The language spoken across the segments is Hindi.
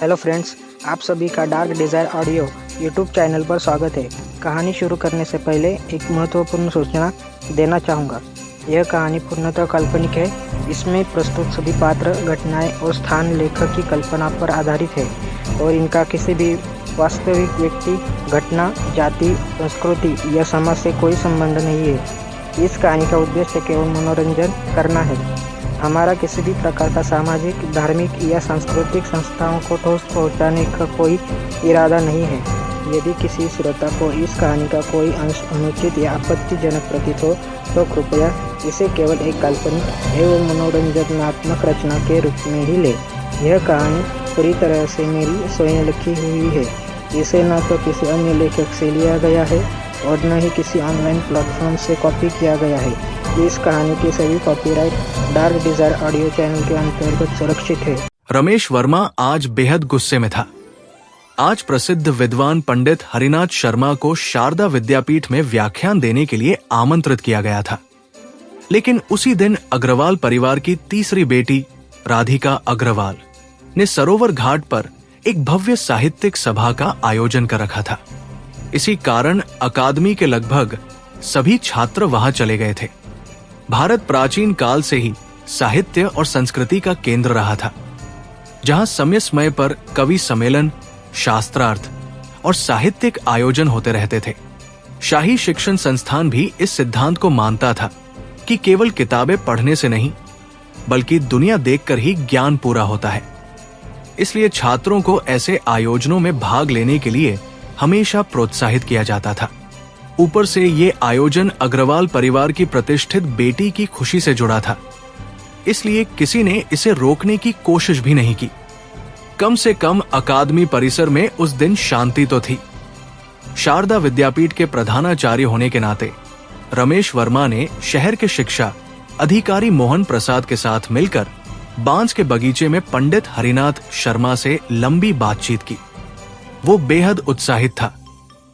हेलो फ्रेंड्स, आप सभी का dark desire audio YouTube channel पर स्वागत है। कहानी शुरू करने से पहले एक महत्वपूर्ण सूचना देना चाहूँगा। यह कहानी पूर्णतः काल्पनिक है। इसमें प्रस्तुत सभी पात्र, घटनाएं और स्थान लेखक की कल्पना पर आधारित है और इनका किसी भी वास्तविक व्यक्ति, घटना, जाति, संस्कृति या समाज से कोई संबंध नहीं है। इस कहानी का उद्देश्य केवल मनोरंजन करना है। हमारा किसी भी प्रकार का सामाजिक, धार्मिक या सांस्कृतिक संस्थाओं को ठोस पहुंचाने का कोई इरादा नहीं है। यदि किसी श्रोता को इस कहानी का कोई अंश अनुचित या आपत्तिजनक प्रतीत हो तो कृपया इसे केवल एक काल्पनिक एवं मनोरंजनात्मक रचना के रूप में ही ले। यह कहानी पूरी तरह से मेरी स्वयं लिखी हुई है। इसे न तो किसी अन्य लेखक से लिया गया है और न ही किसी ऑनलाइन प्लेटफॉर्म से कॉपी किया गया है। इस कहानी की सभी copyright dark desire audio channel के अंतर्गत सुरक्षित है। रमेश वर्मा आज बेहद गुस्से में था। आज प्रसिद्ध विद्वान पंडित हरिनाथ शर्मा को शारदा विद्यापीठ में व्याख्यान देने के लिए आमंत्रित किया गया था। लेकिन उसी दिन अग्रवाल परिवार की तीसरी बेटी राधिका अग्रवाल ने सरोवर घाट पर एक भव्य साहित्यिक सभा का आयोजन कर रखा था। इसी कारण अकादमी के लगभग सभी छात्र वहां चले गए थे। भारत प्राचीन काल से ही साहित्य और संस्कृति का केंद्र रहा था, जहां समय समय पर कवि सम्मेलन, शास्त्रार्थ और साहित्यिक आयोजन होते रहते थे। शाही शिक्षण संस्थान भी इस सिद्धांत को मानता था कि केवल किताबें पढ़ने से नहीं, बल्कि दुनिया देखकर ही ज्ञान पूरा होता है। इसलिए छात्रों को ऐसे आयोजनों में भाग लेने के लिए हमेशा प्रोत्साहित किया जाता था। ऊपर से ये आयोजन अग्रवाल परिवार की प्रतिष्ठित बेटी की खुशी से जुड़ा था, इसलिए किसी ने इसे रोकने की कोशिश भी नहीं की। कम से कम अकादमी परिसर में उस दिन शांति तो थी। शारदा विद्यापीठ के प्रधानाचार्य होने के नाते रमेश वर्मा ने शहर के शिक्षा अधिकारी मोहन प्रसाद के साथ मिलकर बांस के बगीचे में पंडित हरिनाथ शर्मा से लंबी बातचीत की। वो बेहद उत्साहित था,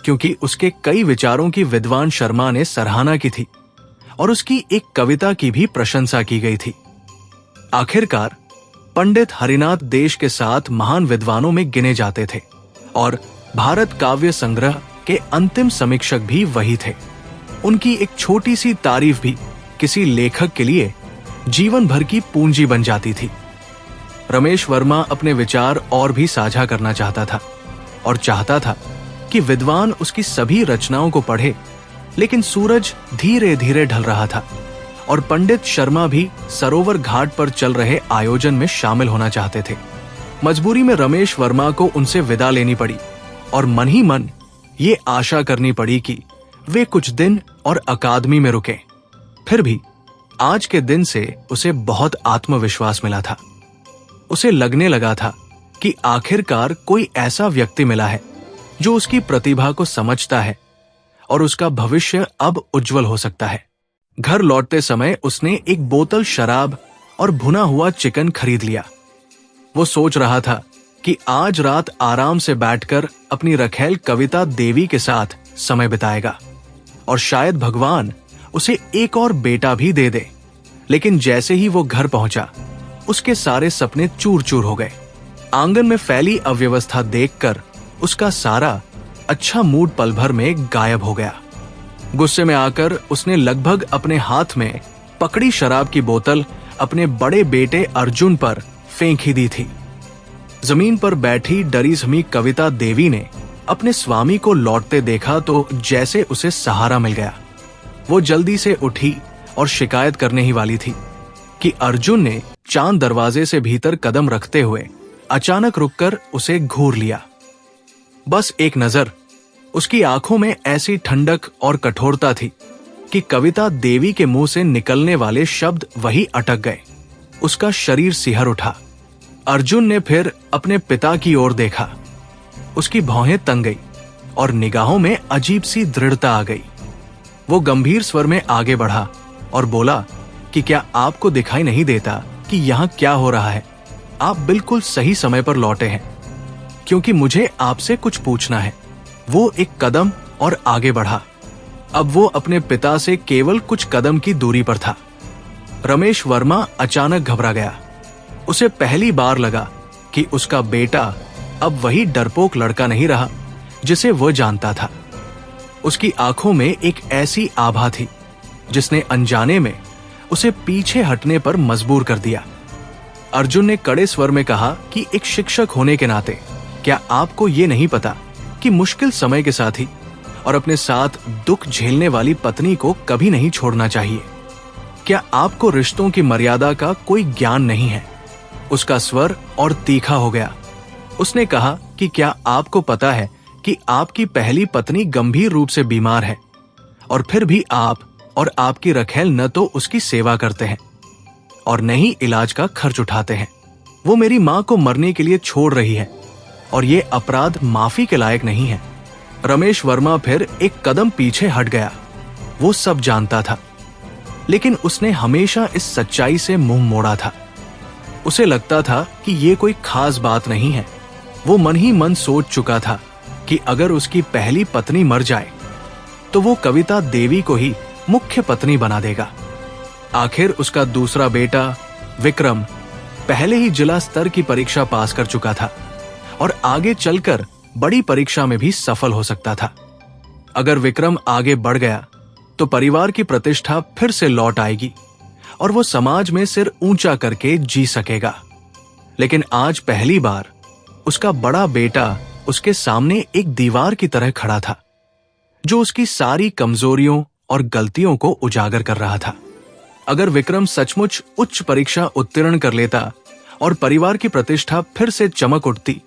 क्योंकि उसके कई विचारों की विद्वान शर्मा ने सराहना की थी और उसकी एक कविता की भी प्रशंसा की गई थी। आखिरकार पंडित हरिनाथ देश के 7 महान विद्वानों में गिने जाते थे और भारत काव्य संग्रह के अंतिम समीक्षक भी वही थे। उनकी एक छोटी सी तारीफ भी किसी लेखक के लिए जीवन भर की पूंजी बन जाती थी। रमेश वर्मा अपने विचार और भी साझा करना चाहता था और चाहता था कि विद्वान उसकी सभी रचनाओं को पढ़े, लेकिन सूरज धीरे धीरे ढल रहा था और पंडित शर्मा भी सरोवर घाट पर चल रहे आयोजन में शामिल होना चाहते थे। मजबूरी में रमेश वर्मा को उनसे विदा लेनी पड़ी और मन ही मन ये आशा करनी पड़ी कि वे कुछ दिन और अकादमी में रुके। फिर भी आज के दिन से उसे बहुत आत्मविश्वास मिला था। उसे लगने लगा था कि आखिरकार कोई ऐसा व्यक्ति मिला है जो उसकी प्रतिभा को समझता है और उसका भविष्य अब उज्जवल हो सकता है। घर लौटते समय उसने एक बोतल शराब और भुना हुआ चिकन खरीद लिया। वो सोच रहा था कि आज रात आराम से बैठकर अपनी रखेल कविता देवी के साथ समय बिताएगा और शायद भगवान उसे एक और बेटा भी दे दे। लेकिन जैसे ही वो घर पहुंचा, उसके सारे सपने चूर चूर हो गए। आंगन में फैली अव्यवस्था देखकर उसका सारा अच्छा मूड पल भर में गायब हो गया। गुस्से में आकर उसने लगभग अपने हाथ में पकड़ी शराब की बोतल अपने बड़े बेटे अर्जुन पर फेंक ही दी थी। जमीन पर बैठी डरी समी कविता देवी ने अपने स्वामी को लौटते देखा तो जैसे उसे सहारा मिल गया। वो जल्दी से उठी और शिकायत करने ही वाली थी कि अर्जुन ने चांद दरवाजे से भीतर कदम रखते हुए अचानक रुककर उसे घूर लिया। बस एक नजर, उसकी आंखों में ऐसी ठंडक और कठोरता थी कि कविता देवी के मुंह से निकलने वाले शब्द वही अटक गए। उसका शरीर सिहर उठा। अर्जुन ने फिर अपने पिता की ओर देखा। उसकी भौहें तंग गई और निगाहों में अजीब सी दृढ़ता आ गई। वो गंभीर स्वर में आगे बढ़ा और बोला कि क्या आपको दिखाई नहीं देता कि यहाँ क्या हो रहा है? आप बिल्कुल सही समय पर लौटे हैं, क्योंकि मुझे आपसे कुछ पूछना है। वो एक कदम और आगे बढ़ा। अब वो अपने पिता से केवल कुछ कदम की दूरी पर था। रमेश वर्मा अचानक घबरा गया। उसे पहली बार लगा कि उसका बेटा अब वही डरपोक लड़का नहीं रहा जिसे वह जानता था। उसकी आंखों में एक ऐसी आभा थी जिसने अनजाने में उसे पीछे हटने पर मजबूर कर दिया। अर्जुन ने कड़े स्वर में कहा कि एक शिक्षक होने के नाते क्या आपको ये नहीं पता कि मुश्किल समय के साथी और अपने साथ दुख झेलने वाली पत्नी को कभी नहीं छोड़ना चाहिए? क्या आपको रिश्तों की मर्यादा का कोई ज्ञान नहीं है? उसका स्वर और तीखा हो गया। उसने कहा कि क्या आपको पता है कि आपकी पहली पत्नी गंभीर रूप से बीमार है और फिर भी आप और आपकी रखेल न तो उसकी सेवा करते हैं और न ही इलाज का खर्च उठाते हैं। वो मेरी मां को मरने के लिए छोड़ रही है और ये अपराध माफी के लायक नहीं है। रमेश वर्मा फिर एक कदम पीछे हट गया। वो सब जानता था, लेकिन उसने हमेशा इस सच्चाई से मुंह मोड़ा था। उसे लगता था कि ये कोई खास बात नहीं है। वो मन ही मन सोच चुका था कि अगर उसकी पहली पत्नी मर जाए तो वो कविता देवी को ही मुख्य पत्नी बना देगा। आखिर उसका दूसरा बेटा विक्रम पहले ही जिला स्तर की परीक्षा पास कर चुका था और आगे चलकर बड़ी परीक्षा में भी सफल हो सकता था। अगर विक्रम आगे बढ़ गया तो परिवार की प्रतिष्ठा फिर से लौट आएगी और वो समाज में सिर ऊंचा करके जी सकेगा। लेकिन आज पहली बार उसका बड़ा बेटा उसके सामने एक दीवार की तरह खड़ा था, जो उसकी सारी कमजोरियों और गलतियों को उजागर कर रहा था। अगर विक्रम सचमुच उच्च परीक्षा उत्तीर्ण कर लेता और परिवार की प्रतिष्ठा फिर से चमक उठती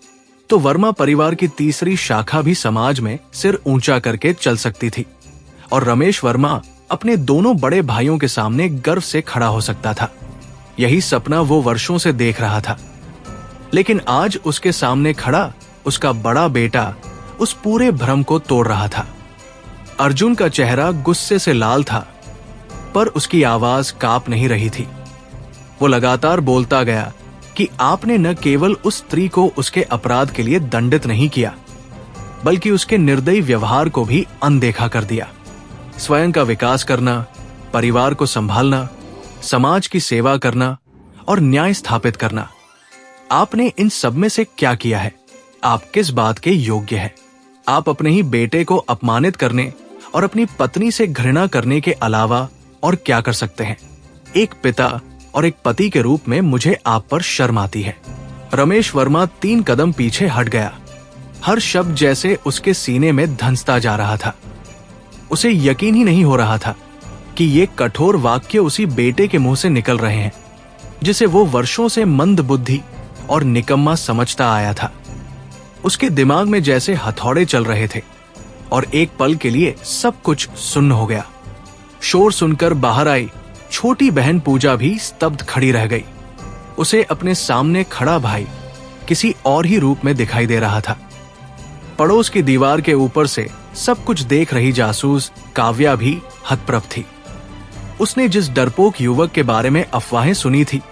तो वर्मा परिवार की तीसरी शाखा भी समाज में सिर ऊंचा करके चल सकती थी और रमेश वर्मा अपने दोनों बड़े भाइयों के सामने गर्व से खड़ा हो सकता था। यही सपना वो वर्षों से देख रहा था। लेकिन आज उसके सामने खड़ा उसका बड़ा बेटा उस पूरे भ्रम को तोड़ रहा था। अर्जुन का चेहरा गुस्से से लाल था, पर उसकी आवाज कांप नहीं रही थी। वो लगातार बोलता गया कि आपने न केवल उस स्त्री को उसके अपराध के लिए दंडित नहीं किया, बल्कि उसके निर्दयी व्यवहार को भी अनदेखा कर दिया। स्वयं का विकास करना, परिवार को संभालना, समाज की सेवा करना और न्याय स्थापित करना, आपने इन सब में से क्या किया है? आप किस बात के योग्य हैं? आप अपने ही बेटे को अपमानित करने और अपनी पत्नी से घृणा करने के अलावा और क्या कर सकते हैं? एक पिता और एक पति के रूप में मुझे आप पर शर्म आती है। रमेश वर्मा 3 कदम पीछे हट गया। हर शब्द जैसे उसके सीने में धंसता जा रहा था। उसे यकीन ही नहीं हो रहा था कि ये कठोर वाक्य उसी बेटे के मुंह से निकल रहे हैं, जिसे वो वर्षों से मंद बुद्धि और निकम्मा समझता आया था। उसके दिमाग में जैसे हथौड़े चल रहे थे और एक पल के लिए सब कुछ सुन्न हो गया। शोर सुनकर बाहर आई छोटी बहन पूजा भी स्तब्ध खड़ी रह गई। उसे अपने सामने खड़ा भाई किसी और ही रूप में दिखाई दे रहा था। पड़ोस की दीवार के ऊपर से सब कुछ देख रही जासूस काव्या भी हतप्रभ थी। उसने जिस डरपोक युवक के बारे में अफवाहें सुनी थी,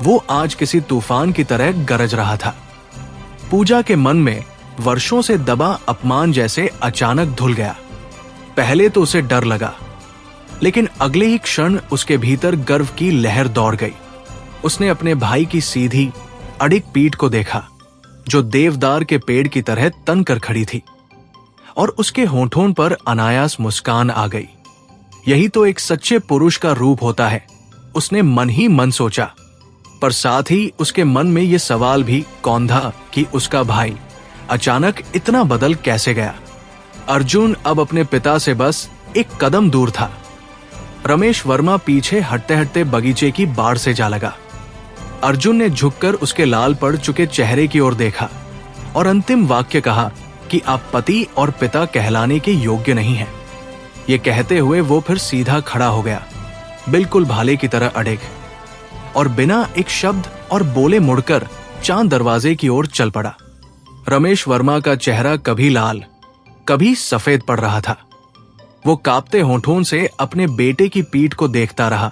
वो आज किसी तूफान की तरह गरज रहा था। पूजा के मन में वर्षों से दबा अपमान जैसे अचानक धुल गया। पहले तो उसे डर लगा, लेकिन अगले ही क्षण उसके भीतर गर्व की लहर दौड़ गई। उसने अपने भाई की सीधी अडिग पीठ को देखा, जो देवदार के पेड़ की तरह तन कर खड़ी थी, और उसके होंठों पर अनायास मुस्कान आ गई। यही तो एक सच्चे पुरुष का रूप होता है, उसने मन ही मन सोचा। पर साथ ही उसके मन में यह सवाल भी कौंधा कि उसका भाई अचानक इतना बदल कैसे गया। अर्जुन अब अपने पिता से बस एक कदम दूर था। रमेश वर्मा पीछे हटते हटते बगीचे की बाड़ से जा लगा। अर्जुन ने झुककर उसके लाल पड़ चुके चेहरे की ओर देखा और अंतिम वाक्य कहा कि आप पति और पिता कहलाने के योग्य नहीं हैं। ये कहते हुए वो फिर सीधा खड़ा हो गया, बिल्कुल भाले की तरह अड़ेग, और बिना एक शब्द और बोले मुड़कर चांद दरवाजे की ओर चल पड़ा। रमेश वर्मा का चेहरा कभी लाल कभी सफेद पड़ रहा था। वो कांपते होंठों से अपने बेटे की पीठ को देखता रहा,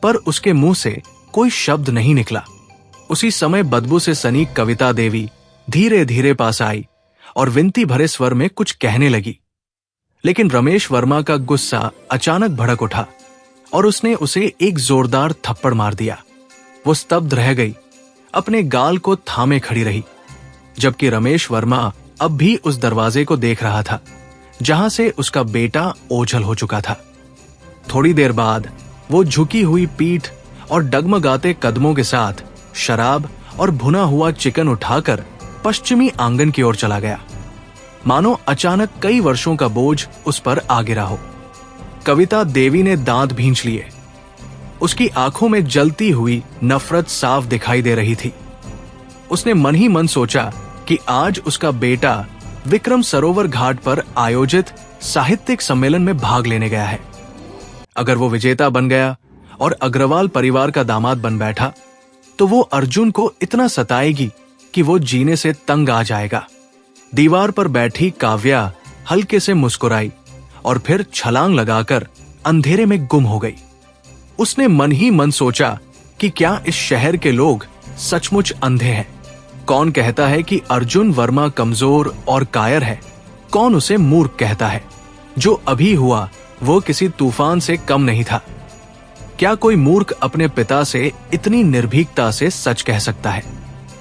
पर उसके मुंह से कोई शब्द नहीं निकला। उसी समय बदबू से सनी कविता देवी धीरे धीरे पास आई और विनती भरे स्वर में कुछ कहने लगी। लेकिन रमेश वर्मा का गुस्सा अचानक भड़क उठा और उसने उसे एक जोरदार थप्पड़ मार दिया। वो स्तब्ध रह गई, अपने गाल को थामे खड़ी रही। जबकि रमेश वर्मा अब भी उस दरवाजे को देख रहा था जहां से उसका बेटा ओझल हो चुका था। थोड़ी देर बाद वो झुकी हुई पीठ और डगमगाते कदमों के साथ शराब और भुना हुआ चिकन उठाकर पश्चिमी आंगन की ओर चला गया, मानो अचानक कई वर्षों का बोझ उस पर आ गिरा हो। कविता देवी ने दांत भींच लिए। उसकी आंखों में जलती हुई नफरत साफ दिखाई दे रही थी। उसने मन ही मन सोचा कि आज उसका बेटा विक्रम सरोवर घाट पर आयोजित साहित्यिक सम्मेलन में भाग लेने गया है। अगर वो विजेता बन गया और अग्रवाल परिवार का दामाद बन बैठा तो वो अर्जुन को इतना सताएगी कि वो जीने से तंग आ जाएगा। दीवार पर बैठी काव्या हल्के से मुस्कुराई और फिर छलांग लगाकर अंधेरे में गुम हो गई। उसने मन ही मन सोचा कि क्या इस शहर के लोग सचमुच अंधे हैं? कौन कहता है कि अर्जुन वर्मा कमजोर और कायर है? कौन उसे मूर्ख कहता है? जो अभी हुआ वो किसी तूफान से कम नहीं था। क्या कोई मूर्ख अपने पिता से इतनी निर्भीकता से सच कह सकता है?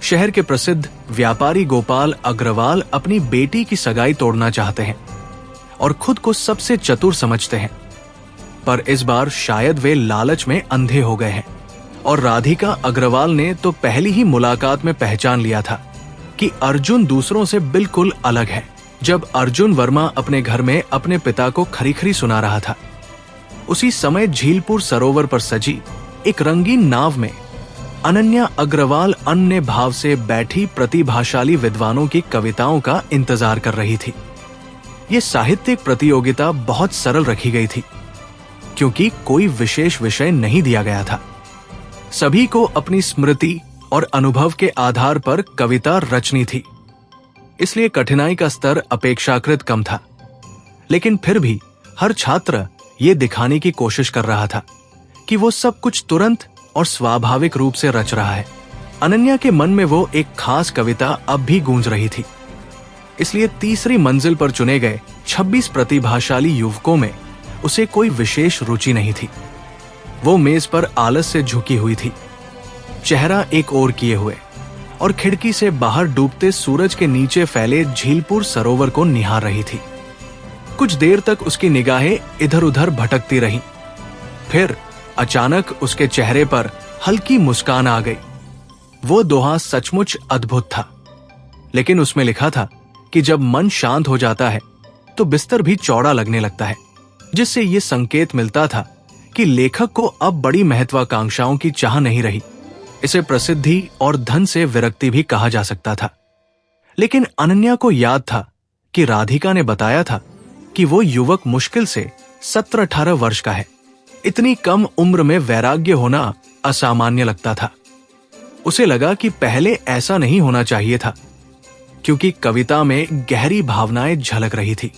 शहर के प्रसिद्ध व्यापारी गोपाल अग्रवाल अपनी बेटी की सगाई तोड़ना चाहते हैं और खुद को सबसे चतुर समझते हैं, पर इस बार शायद वे लालच में अंधे हो गए हैं। और राधिका अग्रवाल ने तो पहली ही मुलाकात में पहचान लिया था कि अर्जुन दूसरों से बिल्कुल अलग है। जब अर्जुन वर्मा अपने घर में अपने पिता को खरी-खरी सुना रहा था, उसी समय झीलपुर सरोवर पर सजी एक रंगीन नाव में अनन्या अग्रवाल अन्य भाव से बैठी प्रतिभाशाली विद्वानों की कविताओं का इंतजार कर रही थी। ये साहित्यिक प्रतियोगिता बहुत सरल रखी गई थी क्योंकि कोई विशेष विषय नहीं दिया गया था। सभी को अपनी स्मृति और अनुभव के आधार पर कविता रचनी थी, इसलिए कठिनाई का स्तर अपेक्षाकृत कम था। लेकिन फिर भी हर छात्र ये दिखाने की कोशिश कर रहा था कि वो सब कुछ तुरंत और स्वाभाविक रूप से रच रहा है। अनन्या के मन में वो एक खास कविता अब भी गूंज रही थी, इसलिए तीसरी मंजिल पर चुने गए 26 प्रतिभाशाली युवकों में उसे कोई विशेष रुचि नहीं थी। वो मेज पर आलस से झुकी हुई थी, चेहरा एक ओर किए हुए, और खिड़की से बाहर डूबते सूरज के नीचे फैले झीलपुर सरोवर को निहार रही थी। कुछ देर तक उसकी निगाहें इधर उधर भटकती रहीं। फिर अचानक उसके चेहरे पर हल्की मुस्कान आ गई। वो दोहा सचमुच अद्भुत था, लेकिन उसमें लिखा था कि जब मन शांत हो जाता है तो बिस्तर भी चौड़ा लगने लगता है, जिससे ये संकेत मिलता था कि लेखक को अब बड़ी महत्वाकांक्षाओं की चाह नहीं रही। इसे प्रसिद्धि और धन से विरक्ति भी कहा जा सकता था। लेकिन अनन्या को याद था कि राधिका ने बताया था कि वो युवक मुश्किल से 17-18 वर्ष का है। इतनी कम उम्र में वैराग्य होना असामान्य लगता था। उसे लगा कि पहले ऐसा नहीं होना चाहिए था, क्योंकि कविता में गहरी भावनाएं झलक रही थी।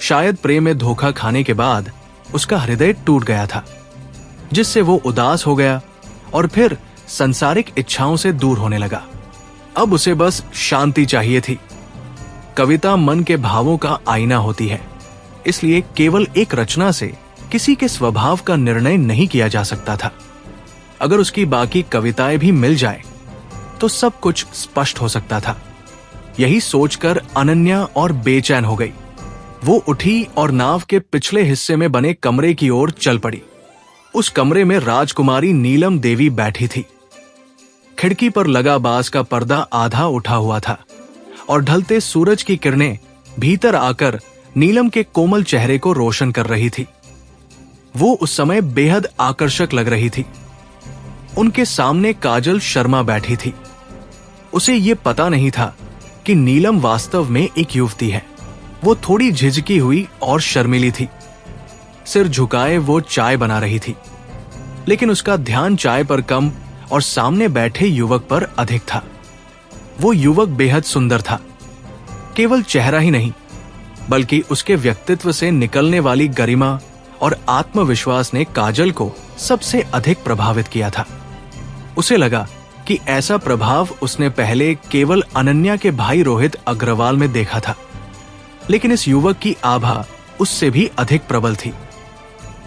शायद प्रेम में धोखा खाने के बाद उसका हृदय टूट गया था, जिससे वो उदास हो गया और फिर संसारिक इच्छाओं से दूर होने लगा। अब उसे बस शांति चाहिए थी। कविता मन के भावों का आईना होती है, इसलिए केवल एक रचना से किसी के स्वभाव का निर्णय नहीं किया जा सकता था। अगर उसकी बाकी कविताएं भी मिल जाए तो सब कुछ स्पष्ट हो सकता था। यही सोचकर अनन्या और बेचैन हो गई। वो उठी और नाव के पिछले हिस्से में बने कमरे की ओर चल पड़ी। उस कमरे में राजकुमारी नीलम देवी बैठी थी। खिड़की पर लगा बांस का पर्दा आधा उठा हुआ था और ढलते सूरज की किरणें भीतर आकर नीलम के कोमल चेहरे को रोशन कर रही थी। वो उस समय बेहद आकर्षक लग रही थी। उनके सामने काजल शर्मा बैठी थी। उसे ये पता नहीं था कि नीलम वास्तव में एक युवती है। वो थोड़ी झिझकी हुई और शर्मीली थी। सिर झुकाए वो चाय बना रही थी, लेकिन उसका ध्यान चाय पर कम और सामने बैठे युवक पर अधिक था। वो युवक बेहद सुंदर था। केवल चेहरा ही नहीं, बल्कि उसके व्यक्तित्व से निकलने वाली गरिमा और आत्मविश्वास ने काजल को सबसे अधिक प्रभावित किया था। उसे लगा कि ऐसा प्रभाव उसने पहले केवल अनन्या के भाई रोहित अग्रवाल में देखा था, लेकिन इस युवक की आभा उससे भी अधिक प्रबल थी।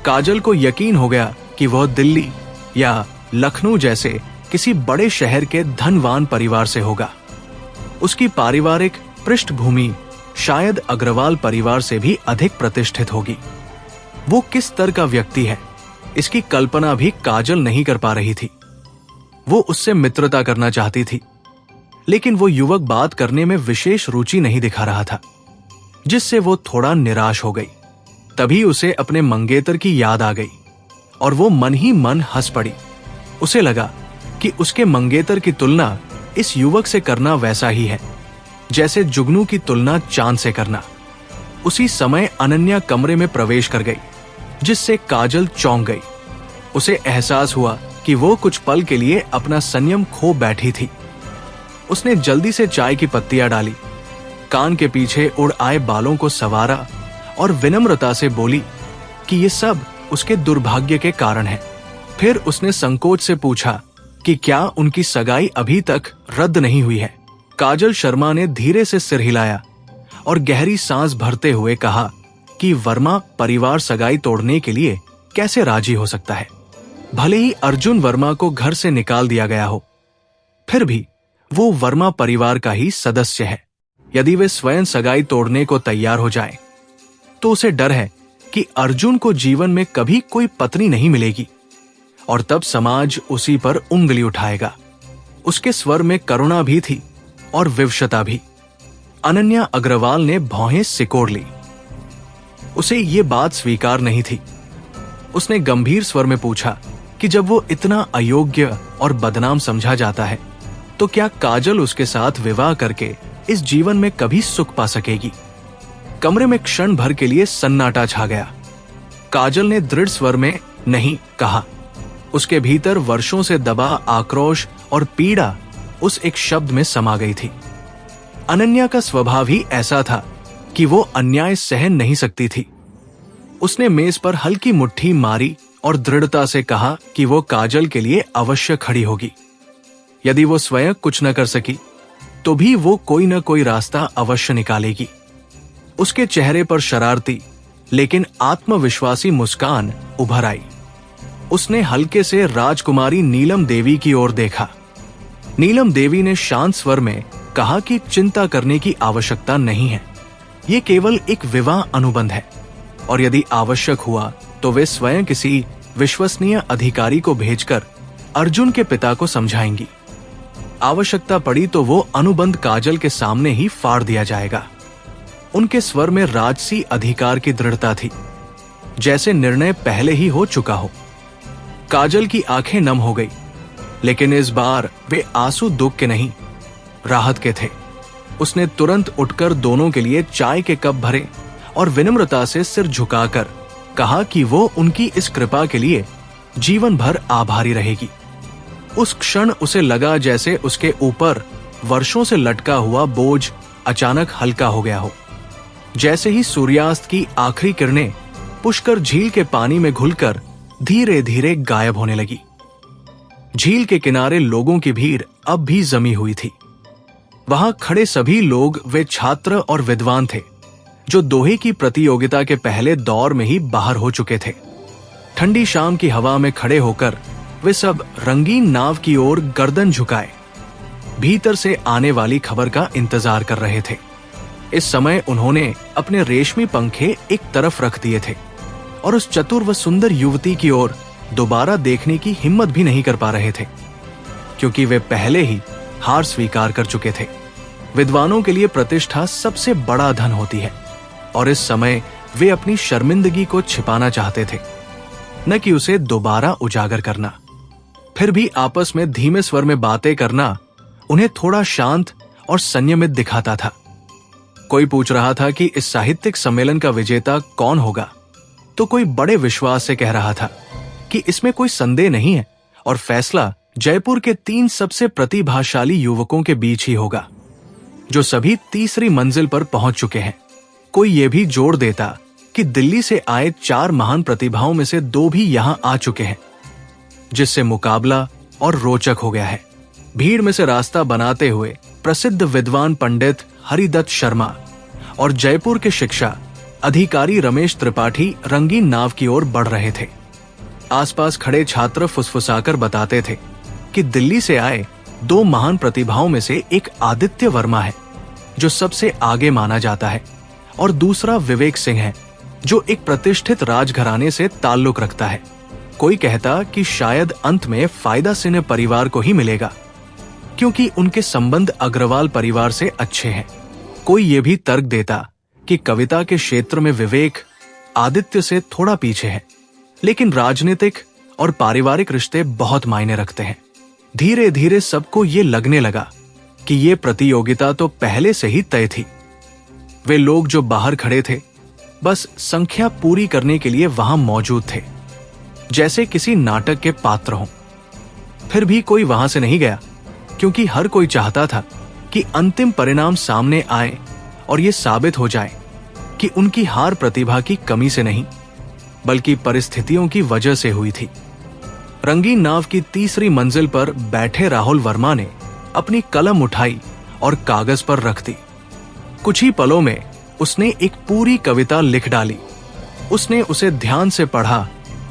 काजल को यकीन हो गया कि वह दिल्ली या लखनऊ जैसे किसी बड़े शहर के धनवान परिवार से होगा। उसकी पारिवारिक पृष्ठभूमि शायद अग्रवाल परिवार से भी अधिक प्रतिष्ठित होगी। वो किस स्तर का व्यक्ति है, इसकी कल्पना भी काजल नहीं कर पा रही थी। वो उससे मित्रता करना चाहती थी, लेकिन वो युवक बात करने में विशेष रुचि नहीं दिखा रहा था, जिससे वो थोड़ा निराश हो गई। तभी उसे अपने मंगेतर की याद आ गई और वो मन ही मन हंस पड़ी। उसे लगा कि उसके मंगेतर की तुलना इस युवक से करना वैसा ही है जैसे जुगनू की तुलना चांद से करना। उसी समय अनन्या कमरे में प्रवेश कर गई, जिससे काजल चौंक गई। उसे एहसास हुआ कि वो कुछ पल के लिए अपना संयम खो बैठी थी। उसने जल्दी से चाय की पत्तियां डाली, कान के पीछे उड़ आए बालों को संवारा और विनम्रता से बोली कि ये सब उसके दुर्भाग्य के कारण है। फिर उसने संकोच से पूछा कि क्या उनकी सगाई अभी तक रद्द नहीं हुई है। काजल शर्मा ने धीरे से सिर हिलाया और गहरी सांस भरते हुए कहा कि वर्मा परिवार सगाई तोड़ने के लिए कैसे राजी हो सकता है। भले ही अर्जुन वर्मा को घर से निकाल दिया गया हो, फिर भी वो वर्मा परिवार का ही सदस्य है। यदि वे स्वयं सगाई तोड़ने को तैयार हो जाएं, तो उसे डर है कि अर्जुन को जीवन में कभी कोई पत्नी नहीं मिलेगी और तब समाज उसी पर उंगली उठाएगा। उसके स्वर में करुणा भी थी और विवशता भी। अनन्या अग्रवाल ने भौहें सिकोड़ ली। उसे ये बात स्वीकार नहीं थी। उसने गंभीर स्वर में पूछा कि जब वो इतना अयोग्य और बदनाम समझा जाता है, तो क्या काजल उसके साथ विवाह करके इस जीवन में कभी सुख पा सकेगी? कमरे में क्षण भर के लिए सन्नाटा छा गया। काजल ने दृढ़ स्वर में नहीं कहा। उसके भीतर वर्षों से दबा आक्रोश और पीड़ा उस एक शब्द में समा गई थी। अनन्या का स्वभाव ही ऐसा था कि वो अन्याय सहन नहीं सकती थी। उसने मेज पर हल्की मुट्ठी मारी और दृढ़ता से कहा कि वो काजल के लिए अवश्य खड़ी होगी। यदि वो स्वयं कुछ न कर सकी, तो भी वो कोई न कोई रास्ता अवश्य निकालेगी। उसके चेहरे पर शरारती लेकिन आत्मविश्वासी मुस्कान उभर आई। उसने हल्के से राजकुमारी नीलम देवी की ओर देखा। नीलम देवी ने शांत स्वर में कहा कि चिंता करने की आवश्यकता नहीं है। ये केवल एक विवाह अनुबंध है और यदि आवश्यक हुआ तो वे स्वयं किसी विश्वसनीय अधिकारी को भेजकर अर्जुन के पिता को समझाएंगी। आवश्यकता पड़ी तो वो अनुबंध काजल के सामने ही फाड़ दिया जाएगा। उनके स्वर में राजसी अधिकार की दृढ़ता थी, जैसे निर्णय पहले ही हो चुका हो। काजल की आंखें नम हो गई, लेकिन इस बार वे आंसू दुख के नहीं, राहत के थे। उसने तुरंत उठकर दोनों के लिए चाय के कप भरे और विनम्रता से सिर झुकाकर कहा कि वो उनकी इस कृपा के लिए जीवन भर आभारी रहेगी। उस क्षण उसे लगा जैसे उसके ऊपर वर्षों से लटका हुआ बोझ अचानक हल्का हो गया हो। जैसे ही सूर्यास्त की आखिरी किरणें पुष्कर झील के पानी में घुलकर धीरे धीरे गायब होने लगी। झील के किनारे लोगों की भीड़ अब भी जमी हुई थी। वहां खड़े सभी लोग वे छात्र और विद्वान थे जो दोहे की प्रतियोगिता के पहले दौर में ही बाहर हो चुके थे। ठंडी शाम की हवा में खड़े होकर वे सब रंगीन नाव की ओर गर्दन झुकाए भीतर से आने वाली खबर का इंतजार कर रहे थे। इस समय उन्होंने अपने रेशमी पंखे एक तरफ रख दिए थे और उस चतुर व सुंदर युवती की ओर दोबारा देखने की हिम्मत भी नहीं कर पा रहे थे, क्योंकि वे पहले ही हार स्वीकार कर चुके थे। विद्वानों के लिए प्रतिष्ठा सबसे बड़ा धन होती है और इस समय वे अपनी शर्मिंदगी को छिपाना चाहते थे, न कि उसे दोबारा उजागर करना। फिर भी आपस में धीमे स्वर में बातें करना उन्हें थोड़ा शांत और संयमित दिखाता था। कोई पूछ रहा था कि इस साहित्यिक सम्मेलन का विजेता कौन होगा, तो कोई बड़े विश्वास से कह रहा था कि इसमें कोई संदेह नहीं है और फैसला जयपुर के 3 सबसे प्रतिभाशाली युवकों के बीच ही होगा, जो सभी तीसरी मंजिल पर पहुंच चुके हैं। कोई यह भी जोड़ देता कि दिल्ली से आए 4 महान प्रतिभाओं में से 2 भी यहां आ चुके हैं, जिससे मुकाबला और रोचक हो गया है। भीड़ में से रास्ता बनाते हुए प्रसिद्ध विद्वान पंडित हरिदत्त शर्मा और जयपुर के शिक्षा अधिकारी रमेश त्रिपाठी रंगीन नाव की ओर बढ़ रहे थे। आसपास खड़े छात्र फुसफुसाकर बताते थे कि दिल्ली से आए दो महान प्रतिभाओं में से एक आदित्य वर्मा है, जो सबसे आगे माना जाता है, और दूसरा विवेक सिंह है, जो एक प्रतिष्ठित राजघराने से ताल्लुक रखता है। कोई कहता कि शायद अंत में फायदा सिन्हा परिवार को ही मिलेगा, क्योंकि उनके संबंध अग्रवाल परिवार से अच्छे हैं। कोई ये भी तर्क देता कि कविता के क्षेत्र में विवेक आदित्य से थोड़ा पीछे है, लेकिन राजनीतिक और पारिवारिक रिश्ते बहुत मायने रखते हैं। धीरे धीरे सबको ये लगने लगा कि ये प्रतियोगिता तो पहले से ही तय थी। वे लोग जो बाहर खड़े थे, बस संख्या पूरी करने के लिए वहां मौजूद थे, जैसे किसी नाटक के पात्र हों। फिर भी कोई वहां से नहीं गया, क्योंकि हर कोई चाहता था कि अंतिम परिणाम सामने आए और ये साबित हो जाए कि उनकी हार प्रतिभा की कमी से नहीं, बल्कि परिस्थितियों की वजह से हुई थी। रंगीन नाव की तीसरी मंजिल पर बैठे राहुल वर्मा ने अपनी कलम उठाई और कागज पर रख दी। कुछ ही पलों में उसने एक पूरी कविता लिख डाली। उसने उसे ध्यान से पढ़ा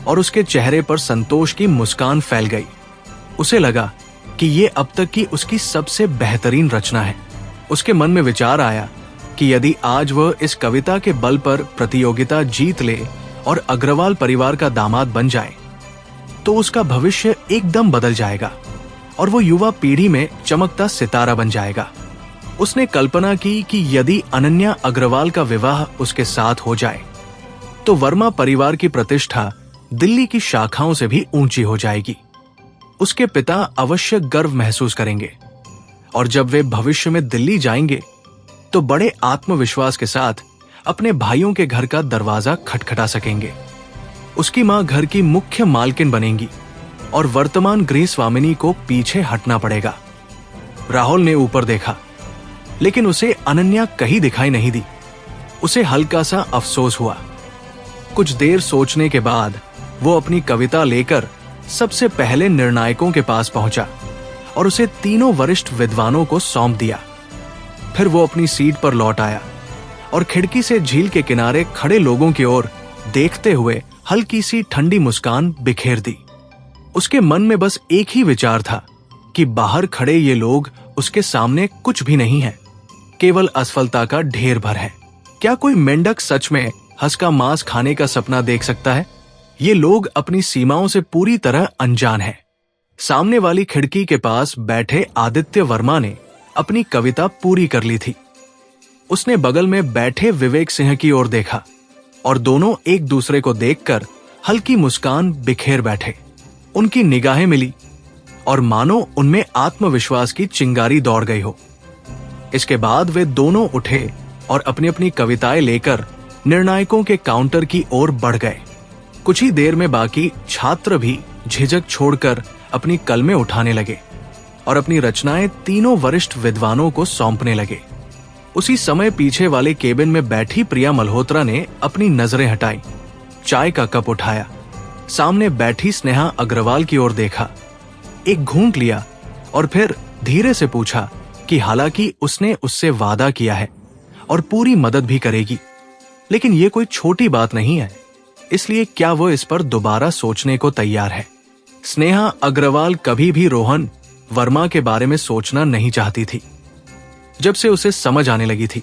और उसके चेहरे पर संतोष की मुस्कान फैल गई। उसे लगा कि ये अब तक की उसकी सबसे बेहतरीन रचना है। उसके मन में विचार आया कि यदि आज वह इस कविता के बल पर प्रतियोगिता जीत ले और अग्रवाल परिवार का दामाद बन जाए, तो उसका भविष्य एकदम बदल जाएगा और वो युवा पीढ़ी में चमकता सितारा बन जाएगा। उसने कल्पना की कि यदि अनन्या अग्रवाल का विवाह उसके साथ हो जाए, तो वर्मा परिवार की प्रतिष्ठा दिल्ली की शाखाओं से भी ऊंची हो जाएगी। उसके पिता अवश्य गर्व महसूस करेंगे, और जब वे भविष्य में दिल्ली जाएंगे तो बड़े आत्मविश्वास के साथ अपने भाइयों के घर का दरवाजा खटखटा सकेंगे। उसकी मां घर की मुख्य मालकिन बनेंगी और वर्तमान गृह स्वामिनी को पीछे हटना पड़ेगा। राहुल ने ऊपर देखा, लेकिन उसे अनन्या कहीं दिखाई नहीं दी। उसे हल्का सा अफसोस हुआ। कुछ देर सोचने के बाद वो अपनी कविता लेकर सबसे पहले निर्णायकों के पास पहुंचा और उसे तीनों वरिष्ठ विद्वानों को सौंप दिया। फिर वो अपनी सीट पर लौट आया और खिड़की से झील के किनारे खड़े लोगों की ओर देखते हुए हल्की सी ठंडी मुस्कान बिखेर दी। उसके मन में बस एक ही विचार था कि बाहर खड़े ये लोग उसके सामने कुछ भी नहीं है, केवल असफलता का ढेर भर है। क्या कोई मेंढक सच में हंस का मांस खाने का सपना देख सकता है? ये लोग अपनी सीमाओं से पूरी तरह अनजान हैं। सामने वाली खिड़की के पास बैठे आदित्य वर्मा ने अपनी कविता पूरी कर ली थी। उसने बगल में बैठे विवेक सिंह की ओर देखा और दोनों एक दूसरे को देखकर हल्की मुस्कान बिखेर बैठे। उनकी निगाहें मिली और मानो उनमें आत्मविश्वास की चिंगारी दौड़ गई हो। इसके बाद वे दोनों उठे और अपनी अपनी कविताएं लेकर निर्णायकों के काउंटर की ओर बढ़ गए। कुछ ही देर में बाकी छात्र भी झिझक छोड़कर अपनी कलमें उठाने लगे और अपनी रचनाएं तीनों वरिष्ठ विद्वानों को सौंपने लगे। उसी समय पीछे वाले केबिन में बैठी प्रिया मल्होत्रा ने अपनी नजरें हटाई, चाय का कप उठाया, सामने बैठी स्नेहा अग्रवाल की ओर देखा, एक घूंट लिया और फिर धीरे से पूछा कि हालांकि उसने उससे वादा किया है और पूरी मदद भी करेगी, लेकिन ये कोई छोटी बात नहीं है, इसलिए क्या वो इस पर दोबारा सोचने को तैयार है। स्नेहा अग्रवाल कभी भी रोहन वर्मा के बारे में सोचना नहीं चाहती थी। जब से उसे समझ आने लगी थी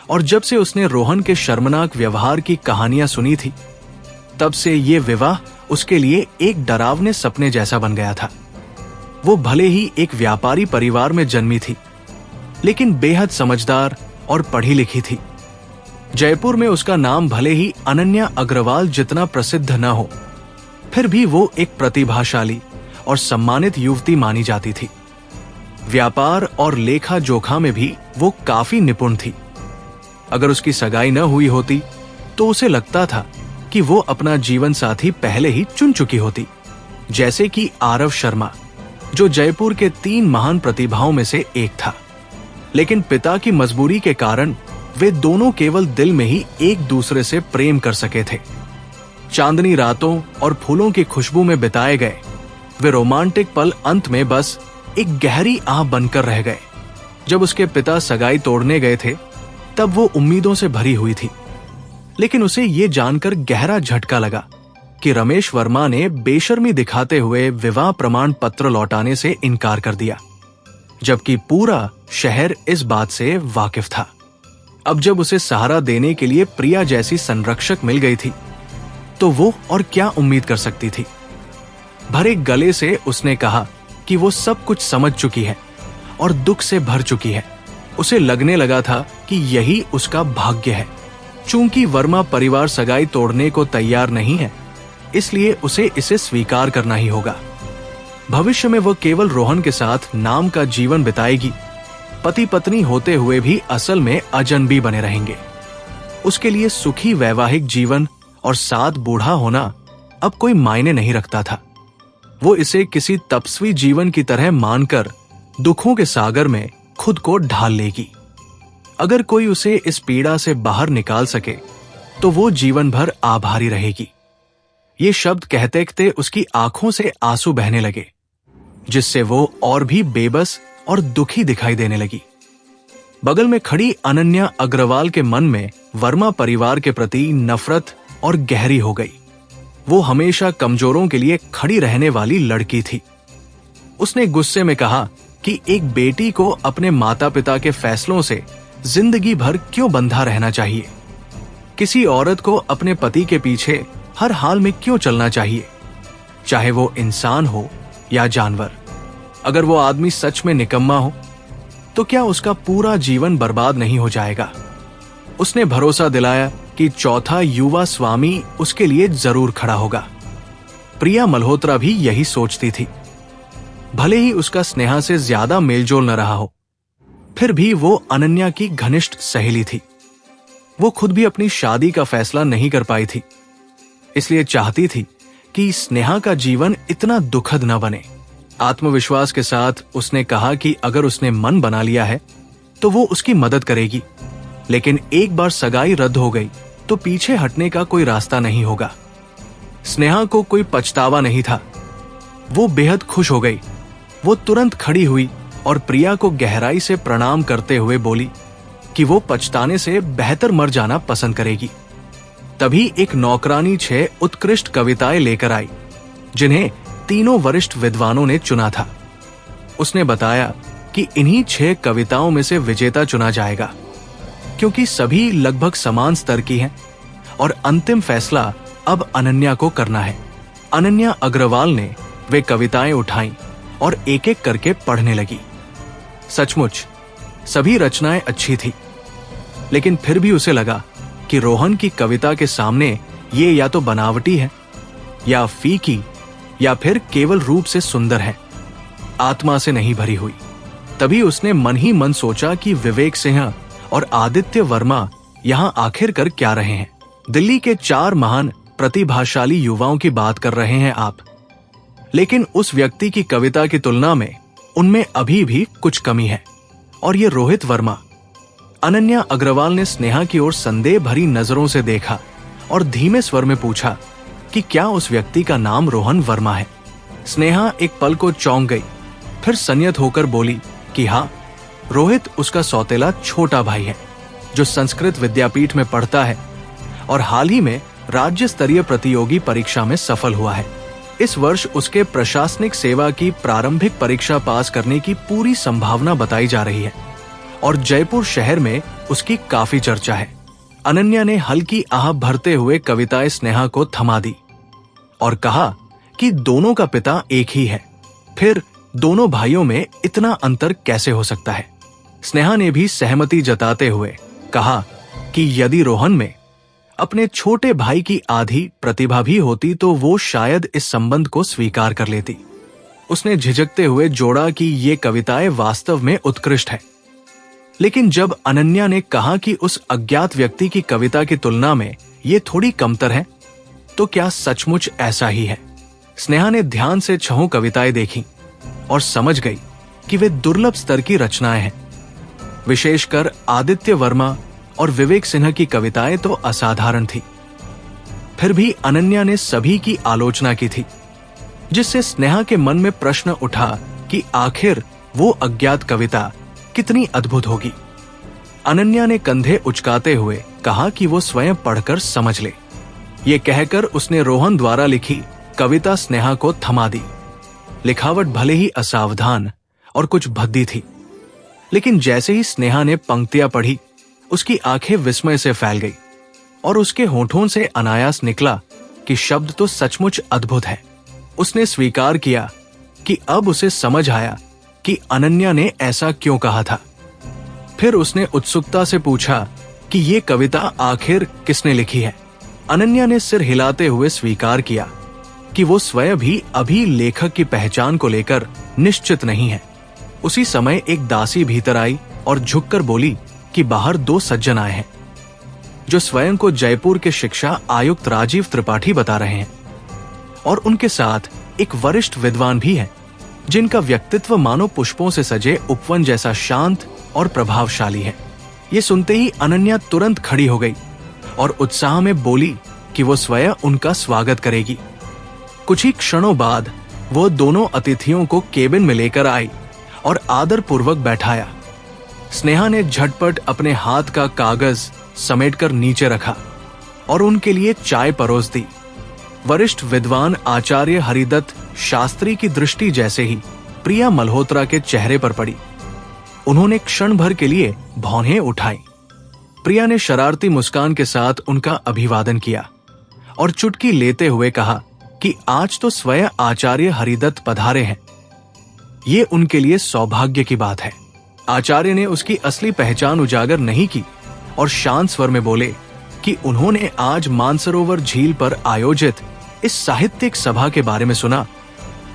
और जब से उसने रोहन के शर्मनाक व्यवहार की कहानियां सुनी थी, तब से ये विवाह उसके लिए एक डरावने सपने जैसा बन गया था। वो भले ही एक व्यापारी परिवार में जन्मी थी, लेकिन बेहद समझदार और पढ़ी लिखी थी। जयपुर में उसका नाम भले ही अनन्या अग्रवाल जितना प्रसिद्ध न हो, फिर भी वो एक प्रतिभाशाली और सम्मानित युवती मानी जाती थी। व्यापार और लेखा जोखा में भी वो काफी निपुण थी। अगर उसकी सगाई न हुई होती तो उसे लगता था कि वो अपना जीवन साथी पहले ही चुन चुकी होती, जैसे कि आरव शर्मा, जो जयपुर के 3 महान प्रतिभाओं में से एक था। लेकिन पिता की मजबूरी के कारण वे दोनों केवल दिल में ही एक दूसरे से प्रेम कर सके थे। चांदनी रातों और फूलों की खुशबू में बिताए गए वे रोमांटिक पल अंत में बस एक गहरी आह बनकर रह गए। जब उसके पिता सगाई तोड़ने गए थे, तब वो उम्मीदों से भरी हुई थी, लेकिन उसे ये जानकर गहरा झटका लगा कि रमेश वर्मा ने बेशर्मी दिखाते हुए विवाह प्रमाण पत्र लौटाने से इनकार कर दिया। जबकि पूरा शहर इस बात से वाकिफ था। अब जब उसे सहारा देने के लिए प्रिया जैसी संरक्षक मिल गई थी, तो वो और क्या उम्मीद कर सकती थी। भरे गले से उसने कहा कि वो सब कुछ समझ चुकी है और दुख से भर चुकी है। उसे लगने लगा था कि यही उसका भाग्य है। चूंकि वर्मा परिवार सगाई तोड़ने को तैयार नहीं है, इसलिए उसे इसे स्वीकार करना ही होगा। भविष्य में वह केवल रोहन के साथ नाम का जीवन बिताएगी। पति पत्नी होते हुए भी असल में अजनबी बने रहेंगे। उसके लिए सुखी वैवाहिक जीवन और साथ बूढ़ा होना अब कोई मायने नहीं रखता था। वो इसे किसी तपस्वी जीवन की तरह मानकर दुखों के सागर में खुद को ढाल लेगी। अगर कोई उसे इस पीड़ा से बाहर निकाल सके तो वो जीवन भर आभारी रहेगी। ये शब्द कहते कहते उसकी आंखों से आंसू बहने लगे, जिससे वो और भी बेबस और दुखी दिखाई देने लगी। बगल में खड़ी अनन्या अग्रवाल के मन में वर्मा परिवार के प्रति नफरत और गहरी हो गई। वो हमेशा कमजोरों के लिए खड़ी रहने वाली लड़की थी। उसने गुस्से में कहा कि एक बेटी को अपने माता पिता के फैसलों से जिंदगी भर क्यों बंधा रहना चाहिए? किसी औरत को अपने पति के पीछे हर हाल में क्यों चलना चाहिए, चाहे वो इंसान हो या जानवर? अगर वो आदमी सच में निकम्मा हो तो क्या उसका पूरा जीवन बर्बाद नहीं हो जाएगा? उसने भरोसा दिलाया कि चौथा युवा स्वामी उसके लिए जरूर खड़ा होगा। प्रिया मल्होत्रा भी यही सोचती थी। भले ही उसका स्नेहा से ज्यादा मेलजोल न रहा हो, फिर भी वो अनन्या की घनिष्ठ सहेली थी। वो खुद भी अपनी शादी का फैसला नहीं कर पाई थी, इसलिए चाहती थी कि स्नेहा का जीवन इतना दुखद न बने। आत्मविश्वास के साथ उसने कहा कि अगर उसने मन बना लिया है तो वो उसकी मदद करेगी, लेकिन एक बार सगाई रद्द हो गई तो पीछे हटने का कोई रास्ता नहीं होगा। स्नेहा को कोई पछतावा नहीं था। वो बेहद खुश हो गई। वो तुरंत खड़ी हुई और प्रिया को गहराई से प्रणाम करते हुए बोली कि वो पछताने से बेहतर मर जाना पसंद करेगी। तभी एक नौकरानी 6 उत्कृष्ट कविताएं लेकर आई, जिन्हें तीनों वरिष्ठ विद्वानों ने चुना था। उसने बताया कि इन्हीं 6 कविताओं में से विजेता चुना जाएगा, क्योंकि सभी लगभग समान स्तर की हैं और अंतिम फैसला अब अनन्या को करना है। अनन्या अग्रवाल ने वे कविताएं उठाईं और एक एक करके पढ़ने लगी। सचमुच सभी रचनाएं अच्छी थी, लेकिन फिर भी उसे लगा कि रोहन की कविता के सामने ये या तो बनावटी है, या फीकी, या फिर केवल रूप से सुंदर है, आत्मा से नहीं भरी हुई। तभी उसने मन ही मन सोचा कि विवेक सिंह और आदित्य वर्मा यहां आखिर कर क्या रहे हैं? दिल्ली के 4 महान प्रतिभाशाली युवाओं की बात कर रहे हैं आप, लेकिन उस व्यक्ति की कविता की तुलना में उनमें अभी भी कुछ कमी है, और ये रोहित वर्मा। अनन्या अग्रवाल ने स्नेहा की ओर संदेह भरी नजरों से देखा और धीमे स्वर में पूछा कि क्या उस व्यक्ति का नाम रोहन वर्मा है? स्नेहा एक पल को चौंक गई, फिर संयत होकर बोली कि हाँ, रोहित उसका सौतेला छोटा भाई है, जो संस्कृत विद्यापीठ में पढ़ता है और हाल ही में राज्य स्तरीय प्रतियोगी परीक्षा में सफल हुआ है। इस वर्ष उसके प्रशासनिक सेवा की प्रारंभिक परीक्षा पास करने की पूरी संभावना बताई जा रही है और जयपुर शहर में उसकी काफी चर्चा है। अनन्या ने हल्की आह भरते हुए कविताएं स्नेहा को थमा दी और कहा कि दोनों का पिता एक ही है, फिर दोनों भाइयों में इतना अंतर कैसे हो सकता है? स्नेहा ने भी सहमति जताते हुए कहा कि यदि रोहन में अपने छोटे भाई की आधी प्रतिभा भी होती तो वो शायद इस संबंध को स्वीकार कर लेती। उसने झिझकते हुए जोड़ा कि ये कविताएं वास्तव में उत्कृष्ट है। लेकिन जब अनन्या ने कहा कि उस अज्ञात व्यक्ति की कविता की तुलना में ये थोड़ी कमतर है, तो क्या सचमुच ऐसा ही है? स्नेहा ने ध्यान से 6 कविताएं देखी और समझ गई कि वे दुर्लभ स्तर की रचनाएं हैं। विशेषकर आदित्य वर्मा और विवेक सिन्हा की कविताएं तो असाधारण थी। फिर भी अनन्या ने सभी की आलोचना की थी, जिससे स्नेहा के मन में प्रश्न उठा कि आखिर वो अज्ञात कविता कितनी अद्भुत होगी। अनन्या ने कंधे उचकाते हुए कहा कि वो स्वयं पढ़कर समझ ले। ये कहकर उसने रोहन द्वारा लिखी कविता स्नेहा को थमा दी। लिखावट भले ही असावधान और कुछ भद्दी थी। लेकिन जैसे ही स्नेहा ने पंक्तियां पढ़ी, उसकी आंखें विस्मय से फैल गई और उसके होठों से अनायास निकला कि शब्द तो सचमुच अद्भुत है। उसने स्वीकार किया कि अब उसे समझ आया कि अनन्या ने ऐसा क्यों कहा था। फिर उसने उत्सुकता से पूछा कि ये कविता आखिर किसने लिखी है। अनन्या ने सिर हिलाते हुए स्वीकार किया कि वो स्वयं भी अभी लेखक की पहचान को लेकर निश्चित नहीं है। उसी समय एक दासी भीतर आई और झुककर बोली कि बाहर 2 सज्जन आए हैं, जो स्वयं को जयपुर के शिक्षा आयुक्त राजीव त्रिपाठी बता रहे हैं, और उनके साथ एक वरिष्ठ विद्वान भी है, जिनका व्यक्तित्व मानो पुष्पों से सजे उपवन जैसा शांत और प्रभावशाली है। ये सुनते ही अनन्या तुरंत खड़ी हो गई और उत्साह में बोली कि वो स्वयं उनका स्वागत करेगी। कुछ ही क्षणों बाद वो दोनों अतिथियों को केबिन में लेकर आई और आदर पूर्वक बैठाया। स्नेहा ने झटपट अपने हाथ का कागज समेटकर नीचे रखा और उनके लिए चाय परोस दी। वरिष्ठ विद्वान आचार्य हरिदत्त शास्त्री की दृष्टि जैसे ही प्रिया मल्होत्रा के चेहरे पर पड़ी, उन्होंने क्षण भर के लिए भौहें उठाई। प्रिया ने शरारती मुस्कान के साथ उनका अभिवादन किया और चुटकी लेते हुए कहा कि आज तो स्वयं आचार्य हरिदत्त पधारे हैं। ये उनके लिए सौभाग्य की बात है। आचार्य ने उसकी असली पहचान उजागर नहीं की और शांत स्वर में बोले कि उन्होंने आज मानसरोवर झील पर आयोजित इस साहित्यिक सभा के बारे में सुना,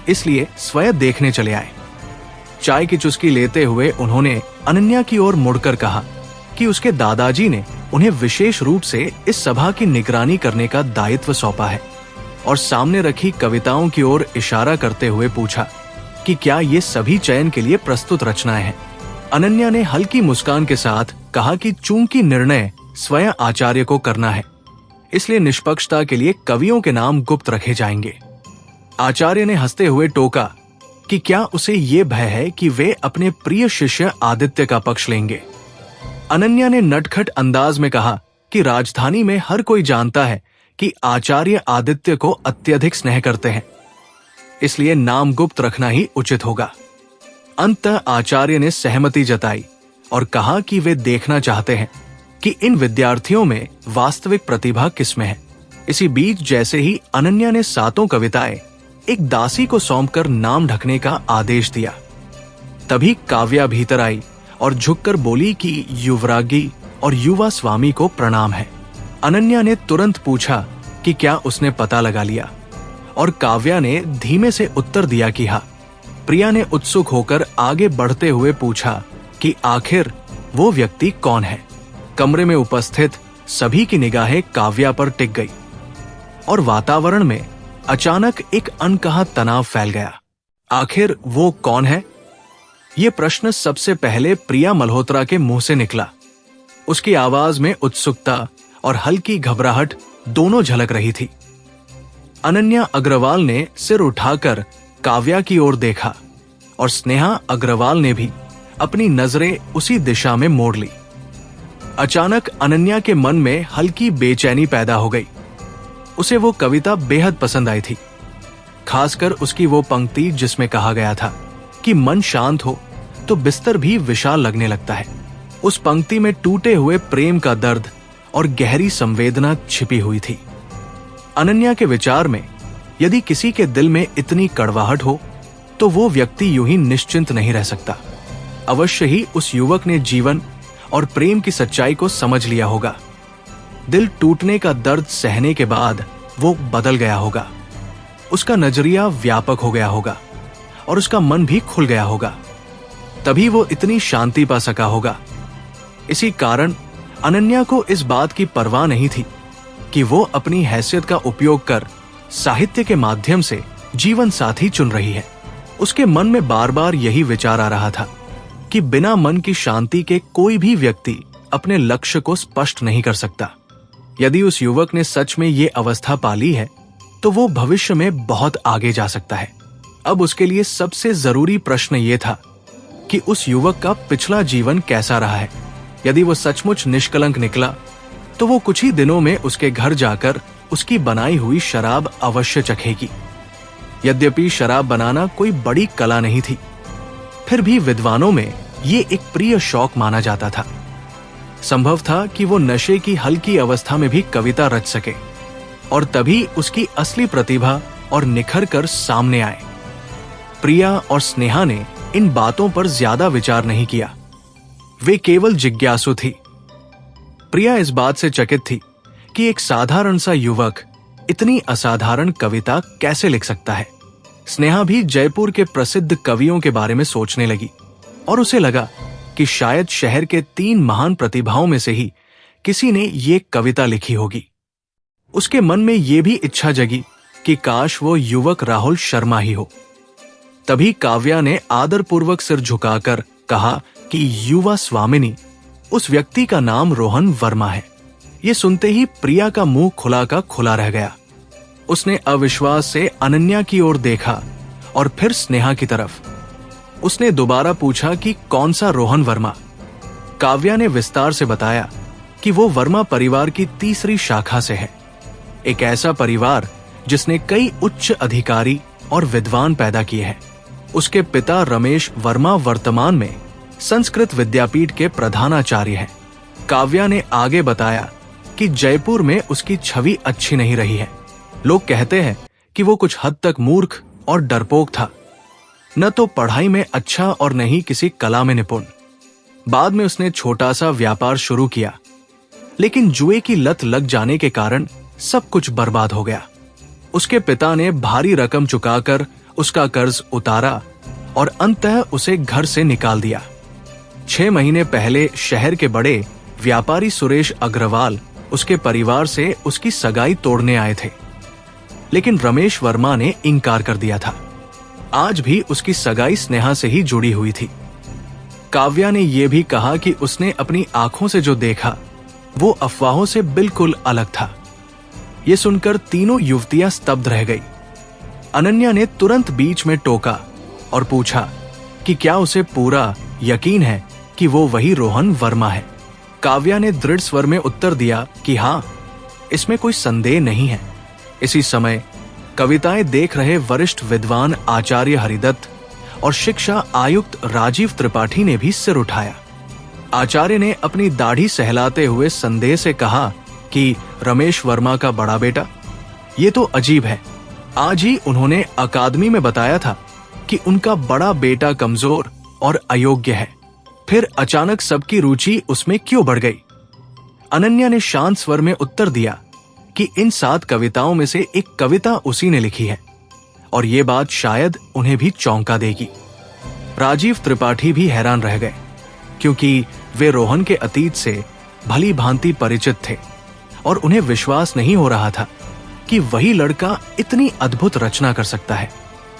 इसलिए स्वयं देखने चले आए। चाय की चुस्की लेते हुए उन्होंने अनन्या की ओर मुड़कर कहा कि उसके दादाजी ने उन्हें विशेष रूप से इस सभा की निगरानी करने का दायित्व सौंपा है, और सामने रखी कविताओं की ओर इशारा करते हुए पूछा कि क्या ये सभी चयन के लिए प्रस्तुत रचनाएं हैं। अनन्या ने हल्की मुस्कान के साथ कहा कि चूंकि निर्णय स्वयं आचार्य को करना है, इसलिए निष्पक्षता के लिए कवियों के नाम गुप्त रखे जाएंगे। आचार्य ने हंसते हुए टोका कि क्या उसे ये भय है कि वे अपने प्रिय शिष्य आदित्य का पक्ष लेंगे। अनन्या ने नटखट अंदाज में कहा कि राजधानी में हर कोई जानता है कि आचार्य आदित्य को अत्यधिक स्नेह करते हैं, इसलिए नाम गुप्त रखना ही उचित होगा। अंततः आचार्य ने सहमति जताई और कहा कि वे देखना चाहते हैं कि इन विद्यार्थियों में वास्तविक प्रतिभा किसमें है। इसी बीच जैसे ही अनन्या ने 7 कविताएं एक दासी को सौंपकर नाम ढकने का आदेश दिया, तभी काव्या भीतर आई और झुककर बोली कि युवरागी और युवा स्वामी को प्रणाम है। अनन्या ने तुरंत पूछा कि क्या उसने पता लगा लिया, और काव्या ने धीमे से उत्तर दिया कि हाँ। प्रिया ने उत्सुक होकर आगे बढ़ते हुए पूछा कि आखिर वो व्यक्ति कौन है। कमरे में उपस्थित सभी की निगाहें काव्या पर टिक गई और वातावरण में अचानक एक अनकहा तनाव फैल गया। आखिर वो कौन है? ये प्रश्न सबसे पहले प्रिया मल्होत्रा के मुंह से निकला। उसकी आवाज में उत्सुकता और हल्की घबराहट दोनों झलक रही थी। अनन्या अग्रवाल ने सिर उठाकर काव्या की ओर देखा और स्नेहा अग्रवाल ने भी अपनी नजरें उसी दिशा में मोड़ ली। अचानक अनन्या के मन में हल्की बेचैनी पैदा हो गई। उसे वो कविता बेहद पसंद आई थी, खासकर उसकी वो पंक्ति जिसमें कहा गया था कि मन शांत हो तो बिस्तर भी विशाल लगने लगता है। उस पंक्ति में टूटे हुए प्रेम का दर्द और गहरी संवेदना छिपी हुई थी। अनन्या के विचार में यदि किसी के दिल में इतनी कड़वाहट हो तो वो व्यक्ति यूं ही निश्चिंत नहीं रह सकता। अवश्य ही उस युवक ने जीवन और प्रेम की सच्चाई को समझ लिया होगा। दिल टूटने का दर्द सहने के बाद वो बदल गया होगा। उसका नजरिया व्यापक हो गया होगा और उसका मन भी खुल गया होगा। तभी वो इतनी शांति पा सका होगा। इसी कारण अनन्या को इस बात की परवाह नहीं थी कि वो अपनी हैसियत का उपयोग कर साहित्य के माध्यम से जीवन साथी चुन रही है। उसके मन में बार बार यही विचार आ रहा था कि बिना मन की शांति के कोई भी व्यक्ति अपने लक्ष्य को स्पष्ट नहीं कर सकता। यदि उस युवक ने सच में ये अवस्था पाली है तो वो भविष्य में बहुत आगे जा सकता है। अब उसके लिए सबसे जरूरी प्रश्न ये था कि उस युवक का पिछला जीवन कैसा रहा है। यदि वो सचमुच निष्कलंक निकला तो वो कुछ ही दिनों में उसके घर जाकर उसकी बनाई हुई शराब अवश्य चखेगी। यद्यपि शराब बनाना कोई बड़ी कला नहीं थी, फिर भी विद्वानों में ये एक प्रिय शौक माना जाता था। संभव था कि वो नशे की हल्की अवस्था में भी कविता रच सके और तभी उसकी असली प्रतिभा और निखर कर सामने आए। प्रिया और स्नेहा ने इन बातों पर ज्यादा विचार नहीं किया, वे केवल जिज्ञासु थी। प्रिया इस बात से चकित थी कि एक साधारण सा युवक इतनी असाधारण कविता कैसे लिख सकता है। स्नेहा भी जयपुर के प्रसिद्ध कवियों के बारे में सोचने लगी और उसे लगा कि शायद शहर के 3 महान प्रतिभाओं में से ही किसी ने ये कविता लिखी होगी। उसके मन में ये भी इच्छा जगी कि काश वो युवक राहुल शर्मा ही हो। तभी काव्या ने आदरपूर्वक सिर झुकाकर कहा कि युवा स्वामिनी, उस व्यक्ति का नाम रोहन वर्मा है। ये सुनते ही प्रिया का मुंह खुला का खुला रह गया। उसने अविश्वास से अनन्या की ओर देखा और फिर स्नेहा की तरफ। उसने दोबारा पूछा कि कौन सा रोहन वर्मा। काव्या ने विस्तार से बताया कि वो वर्मा परिवार की तीसरी शाखा से है, एक ऐसा परिवार जिसने कई उच्च अधिकारी और विद्वान पैदा किए हैं। उसके पिता रमेश वर्मा वर्तमान में संस्कृत विद्यापीठ के प्रधानाचार्य हैं। काव्या ने आगे बताया कि जयपुर में उसकी छवि अच्छी नहीं रही है। लोग कहते हैं कि वो कुछ हद तक मूर्ख और डरपोक था, न तो पढ़ाई में अच्छा और न ही किसी कला में निपुण। बाद में उसने छोटा सा व्यापार शुरू किया, लेकिन जुए की लत लग जाने के कारण सब कुछ बर्बाद हो गया। उसके पिता ने भारी रकम चुकाकर उसका कर्ज उतारा और अंततः उसे घर से निकाल दिया। 6 महीने पहले शहर के बड़े व्यापारी सुरेश अग्रवाल उसके परिवार से उसकी सगाई तोड़ने आए थे, लेकिन रमेश वर्मा ने इनकार कर दिया था। आज भी उसकी सगाई स्नेहा से ही जुड़ी हुई थी। काव्या ने यह भी कहा कि उसने अपनी आंखों से जो देखा वो अफवाहों से बिल्कुल अलग था। ये सुनकर तीनों युवतियां स्तब्ध रह गई। अनन्या ने तुरंत बीच में टोका और पूछा कि क्या उसे पूरा यकीन है कि वो वही रोहन वर्मा है। काव्या ने दृढ़ स्वर में उत्तर दिया कि हाँ, इसमें कोई संदेह नहीं है। इसी समय कविताएं देख रहे वरिष्ठ विद्वान आचार्य हरिदत्त और शिक्षा आयुक्त राजीव त्रिपाठी ने भी सिर उठाया। आचार्य ने अपनी दाढ़ी सहलाते हुए संदेह से कहा कि रमेश वर्मा का बड़ा बेटा, ये तो अजीब है। आज ही उन्होंने अकादमी में बताया था कि उनका बड़ा बेटा कमजोर और अयोग्य है, फिर अचानक सबकी रुचि उसमें क्यों बढ़ गई। अनन्या ने शांत स्वर में उत्तर दिया कि इन 7 कविताओं में से एक कविता उसी ने लिखी है और ये बात शायद उन्हें भी चौंका देगी। राजीव त्रिपाठी भी हैरान रह गए, क्योंकि वे रोहन के अतीत से भली भांति परिचित थे और उन्हें विश्वास नहीं हो रहा था कि वही लड़का इतनी अद्भुत रचना कर सकता है।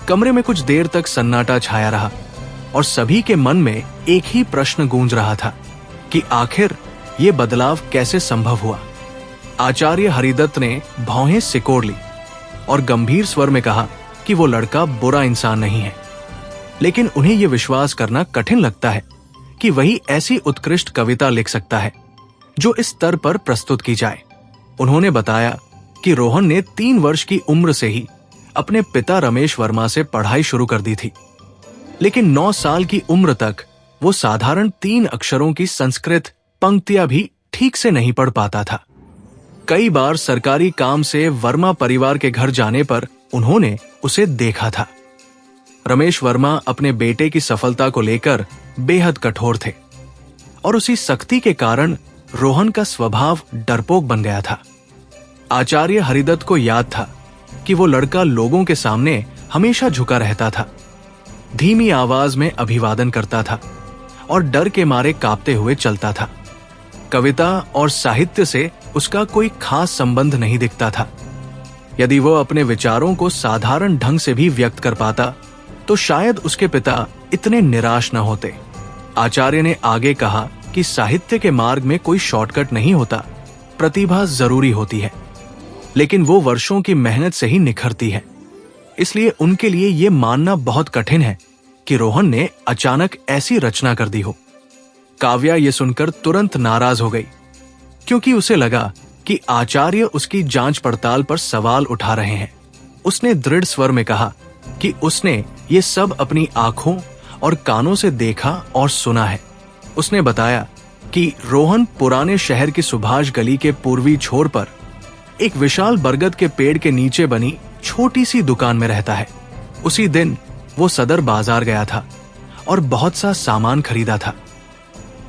कमरे में कुछ देर तक सन्नाटा छाया रहा और सभी के मन में एक ही प्रश्न गूंज रहा था कि आखिर ये बदलाव कैसे संभव हुआ। आचार्य हरिदत्त ने भौहें सिकोड़ ली और गंभीर स्वर में कहा कि वो लड़का बुरा इंसान नहीं है, लेकिन उन्हें यह विश्वास करना कठिन लगता है कि वही ऐसी उत्कृष्ट कविता लिख सकता है जो इस स्तर पर प्रस्तुत की जाए। उन्होंने बताया कि रोहन ने 3 वर्ष की उम्र से ही अपने पिता रमेश वर्मा से पढ़ाई शुरू कर दी थी, लेकिन 9 साल की उम्र तक वो साधारण 3 अक्षरों की संस्कृत पंक्तियां भी ठीक से नहीं पढ़ पाता था। कई बार सरकारी काम से वर्मा परिवार के घर जाने पर उन्होंने उसे देखा था। रमेश वर्मा अपने बेटे की सफलता को लेकर बेहद कठोर थे और उसी सख्ती के कारण रोहन का स्वभाव डरपोक बन गया था। आचार्य हरिदत्त को याद था कि वो लड़का लोगों के सामने हमेशा झुका रहता था, धीमी आवाज में अभिवादन करता था और डर के मारे कांपते हुए चलता था। कविता और साहित्य से उसका कोई खास संबंध नहीं दिखता था। यदि वो अपने विचारों को साधारण ढंग से भी व्यक्त कर पाता तो शायद उसके पिता इतने निराश न होते। आचार्य ने आगे कहा कि साहित्य के मार्ग में कोई शॉर्टकट नहीं होता, प्रतिभा जरूरी होती है, लेकिन वो वर्षों की मेहनत से ही निखरती है। इसलिए उनके लिए ये मानना बहुत कठिन है कि रोहन ने अचानक ऐसी रचना कर दी हो। काव्या ये सुनकर तुरंत नाराज हो गई, क्योंकि उसे लगा कि आचार्य उसकी जांच पड़ताल पर सवाल उठा रहे हैं। उसने दृढ़ स्वर में कहा कि उसने ये सब अपनी आंखों और कानों से देखा और सुना है। उसने बताया कि रोहन पुराने शहर की सुभाष गली के पूर्वी छोर पर एक विशाल बरगद के पेड़ के नीचे बनी छोटी सी दुकान में रहता है। उसी दिन वो सदर बाजार गया था और बहुत सा सामान खरीदा था।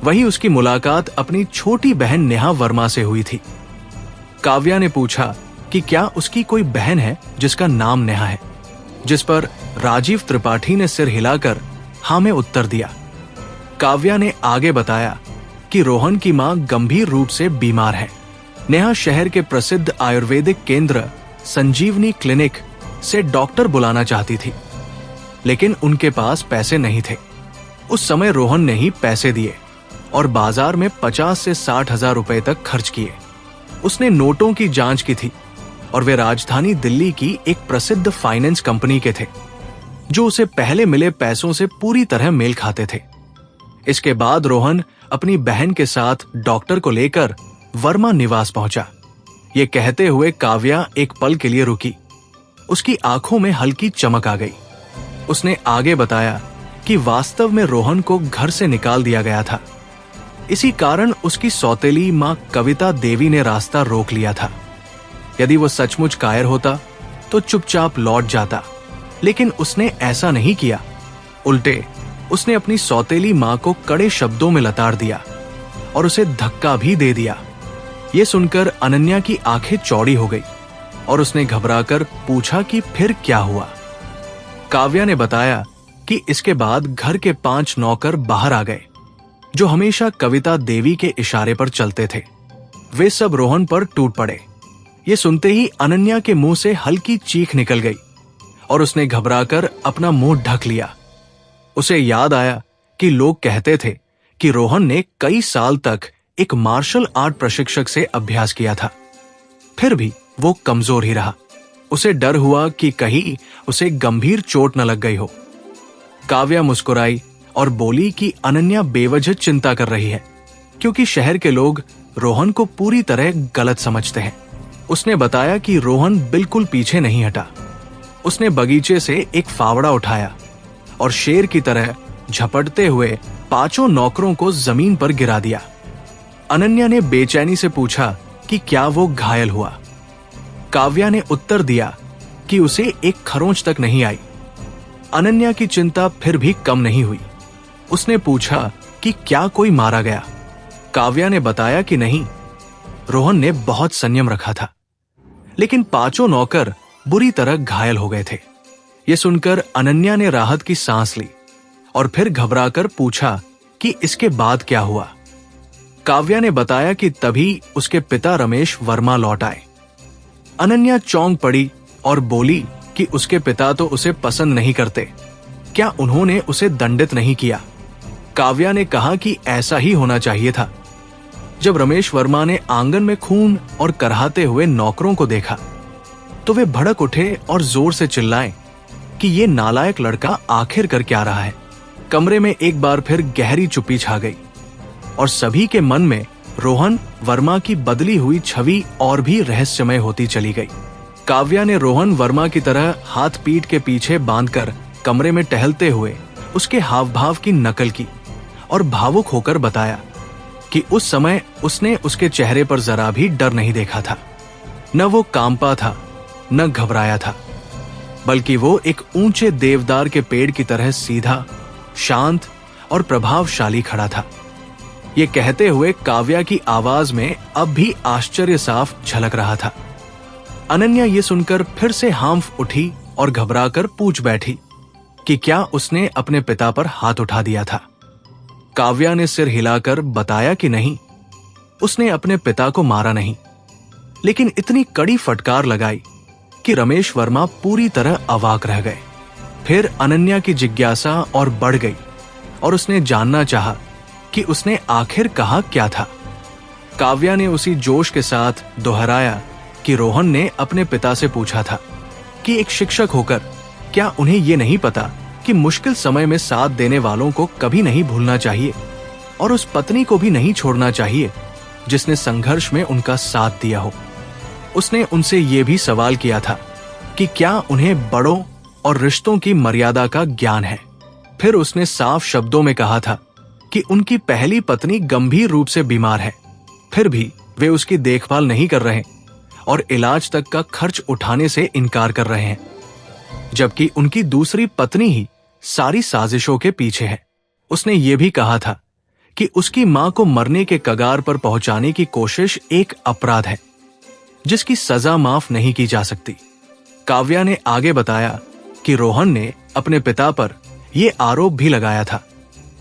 वहीं उसकी मुलाकात अपनी छोटी बहन नेहा वर्मा से हुई थी। काव्या ने पूछा कि क्या उसकी कोई बहन है जिसका नाम नेहा है, जिस पर राजीव त्रिपाठी ने सिर हिलाकर हाँ में उत्तर दिया। काव्या ने आगे बताया कि रोहन की मां गंभीर रूप से बीमार है। नेहा शहर के प्रसिद्ध आयुर्वेदिक केंद्र संजीवनी क्लिनिक से डॉक्टर बुलाना चाहती थी, लेकिन उनके पास पैसे नहीं थे। उस समय रोहन ने ही पैसे दिए और बाजार में 50 से 60 हजार रुपए तक खर्च किए। उसने नोटों की जांच की थी और वे राजधानी दिल्ली की एक प्रसिद्ध फाइनेंस कंपनी के थे, जो उसे पहले मिले पैसों से पूरी तरह मेल खाते थे। इसके बाद रोहन अपनी बहन के साथ डॉक्टर को लेकर वर्मा निवास पहुंचा। ये कहते हुए काव्या एक पल के लिए रुकी। उसकी आंखों में हल्की चमक आ गई। उसने आगे बताया कि वास्तव में रोहन को घर से निकाल दिया गया था। इसी कारण उसकी सौतेली मां कविता देवी ने रास्ता रोक लिया था। यदि वो सचमुच कायर होता तो चुपचाप लौट जाता, लेकिन उसने ऐसा नहीं किया। उल्टे उसने अपनी सौतेली मां को कड़े शब्दों में लताड़ दिया और उसे धक्का भी दे दिया। ये सुनकर अनन्या की आंखें चौड़ी हो गई और उसने घबराकर पूछा कि फिर क्या हुआ। काव्या ने बताया कि इसके बाद घर के 5 नौकर बाहर आ गए, जो हमेशा कविता देवी के इशारे पर चलते थे। वे सब रोहन पर टूट पड़े। ये सुनते ही अनन्या के मुंह से हल्की चीख निकल गई और उसने घबराकर अपना मुंह ढक लिया। उसे याद आया कि लोग कहते थे कि रोहन ने कई साल तक एक मार्शल आर्ट प्रशिक्षक से अभ्यास किया था, फिर भी वो कमजोर ही रहा। उसे डर हुआ कि कहीं उसे गंभीर चोट न लग गई हो। काव्या मुस्कुराई और बोली कि अनन्या बेवजह चिंता कर रही है, क्योंकि शहर के लोग रोहन को पूरी तरह गलत समझते हैं। उसने बताया कि रोहन बिल्कुल पीछे नहीं हटा। उसने बगीचे से एक फावड़ा उठाया और शेर की तरह झपटते हुए 5 नौकरों को जमीन पर गिरा दिया। अनन्या ने बेचैनी से पूछा कि क्या वो घायल हुआ। काव्या ने उत्तर दिया कि उसे एक खरोंच तक नहीं आई। अनन्या की चिंता फिर भी कम नहीं हुई। उसने पूछा कि क्या कोई मारा गया। काव्या ने बताया कि नहीं, रोहन ने बहुत संयम रखा था, लेकिन 5 नौकर बुरी तरह घायल हो गए थे। यह सुनकर अनन्या ने राहत की सांस ली और फिर घबराकर पूछा कि इसके बाद क्या हुआ। काव्या ने बताया कि तभी उसके पिता रमेश वर्मा लौट आए। अनन्या चौंक पड़ी और बोली कि उसके पिता तो उसे पसंद नहीं करते, क्या उन्होंने उसे दंडित नहीं किया। काव्या ने कहा कि ऐसा ही होना चाहिए था। जब रमेश वर्मा ने आंगन में खून और करहाते हुए नौकरों को देखा तो वे भड़क उठे और जोर से चिल्लाए कि ये नालायक लड़का आखिर कर क्या रहा है। कमरे में एक बार फिर गहरी चुप्पी छा गई और सभी के मन में रोहन वर्मा की बदली हुई छवि और भी रहस्यमय होती चली गई। काव्या ने रोहन वर्मा की तरह हाथ पीठ के पीछे बांधकर कमरे में टहलते हुए उसके हाव भाव की नकल की और भावुक होकर बताया कि उस समय उसने उसके चेहरे पर जरा भी डर नहीं देखा था। न वो कांपा था, न घबराया था, बल्कि वो एक ऊंचे देवदार के पेड़ की तरह सीधा, शांत और प्रभावशाली खड़ा था। ये कहते हुए काव्या की आवाज में अब भी आश्चर्य साफ झलक रहा था। अनन्या ये सुनकर फिर से हांफ उठी और घबराकर पूछ बैठी कि क्या उसने अपने पिता पर हाथ उठा दिया था। काव्या ने सिर हिलाकर बताया कि नहीं, उसने अपने पिता को मारा नहीं, लेकिन इतनी कड़ी फटकार लगाई कि रमेश वर्मा पूरी तरह अवाक रह गए। फिर अनन्या की जिज्ञासा और बढ़ गई और उसने जानना चाहा कि उसने आखिर कहा क्या था। काव्या ने उसी जोश के साथ दोहराया कि रोहन ने अपने पिता से पूछा था कि एक शिक्षक होकर क्या उन्हें ये नहीं पता कि मुश्किल समय में साथ देने वालों को कभी नहीं भूलना चाहिए और उस पत्नी को भी नहीं छोड़ना चाहिए जिसने संघर्ष में उनका साथ दिया हो। उसने उनसे ये भी सवाल किया था कि क्या उन्हें बड़ों और रिश्तों की मर्यादा का ज्ञान है। फिर उसने साफ शब्दों में कहा था कि उनकी पहली पत्नी गंभीर रूप से बीमार है, फिर भी वे उसकी देखभाल नहीं कर रहे और इलाज तक का खर्च उठाने से इनकार कर रहे हैं, जबकि उनकी दूसरी पत्नी ही सारी साजिशों के पीछे है। उसने ये भी कहा था कि उसकी मां को मरने के कगार पर पहुंचाने की कोशिश एक अपराध है जिसकी सजा माफ नहीं की जा सकती। काव्या ने आगे बताया कि रोहन ने अपने पिता पर यह आरोप भी लगाया था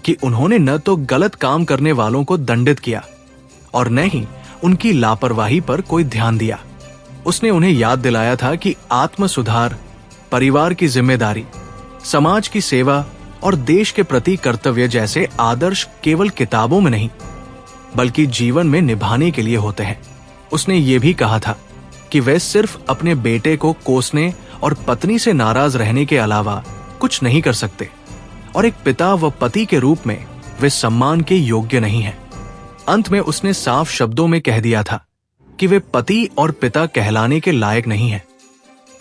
कि उन्होंने न तो गलत काम करने वालों को दंडित किया और न ही उनकी लापरवाही पर कोई ध्यान दिया। उसने उन्हें याद दिलाया था कि आत्म सुधार, परिवार की जिम्मेदारी, समाज की सेवा और देश के प्रति कर्तव्य जैसे आदर्श केवल किताबों में नहीं बल्कि जीवन में निभाने के लिए होते हैं। उसने ये भी कहा था कि वे सिर्फ अपने बेटे को कोसने और पत्नी से नाराज रहने के अलावा कुछ नहीं कर सकते और एक पिता व पति के रूप में वे सम्मान के योग्य नहीं हैं। अंत में उसने साफ शब्दों में कह दिया था कि वे पति और पिता कहलाने के लायक नहीं हैं।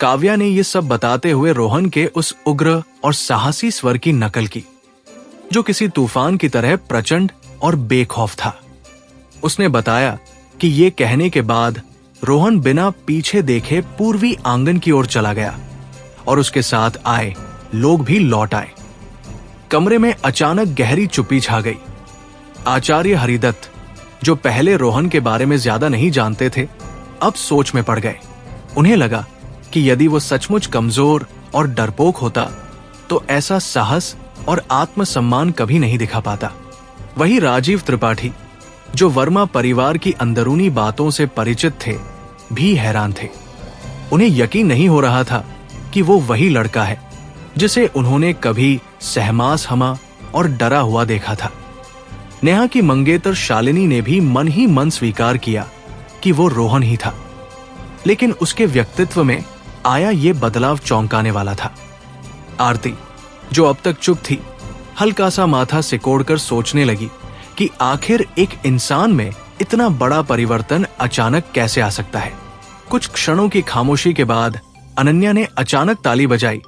काव्या ने यह सब बताते हुए रोहन के उस उग्र और साहसी स्वर की नकल की जो किसी तूफान की तरह प्रचंड और बेखौफ था। उसने बताया कि ये कहने के बाद रोहन बिना पीछे देखे पूर्वी आंगन की ओर चला गया और उसके साथ आए लोग भी लौट आए। कमरे में अचानक गहरी चुप्पी छा गई। आचार्य हरिदत्त, जो पहले रोहन के बारे में ज्यादा नहीं जानते थे, अब सोच में पड़ गए। उन्हें लगा कि यदि वो सचमुच कमजोर और डरपोक होता तो ऐसा साहस और आत्मसम्मान कभी नहीं दिखा पाता। वही राजीव त्रिपाठी, जो वर्मा परिवार की अंदरूनी बातों से परिचित थे, भी हैरान थे। उन्हें यकीन नहीं हो रहा था कि वो वही लड़का है जिसे उन्होंने कभी सहमास हमा और डरा हुआ देखा था। नेहा की मंगेतर शालिनी ने भी मन ही मन स्वीकार किया कि वो रोहन ही था, लेकिन उसके व्यक्तित्व में आया ये बदलाव चौंकाने वाला था। आरती, जो अब तक चुप थी, हल्का सा माथा सिकोड़कर सोचने लगी कि आखिर एक इंसान में इतना बड़ा परिवर्तन अचानक कैसे आ सकता है। कुछ क्षणों की खामोशी के बाद अनन्या ने अचानक ताली बजाई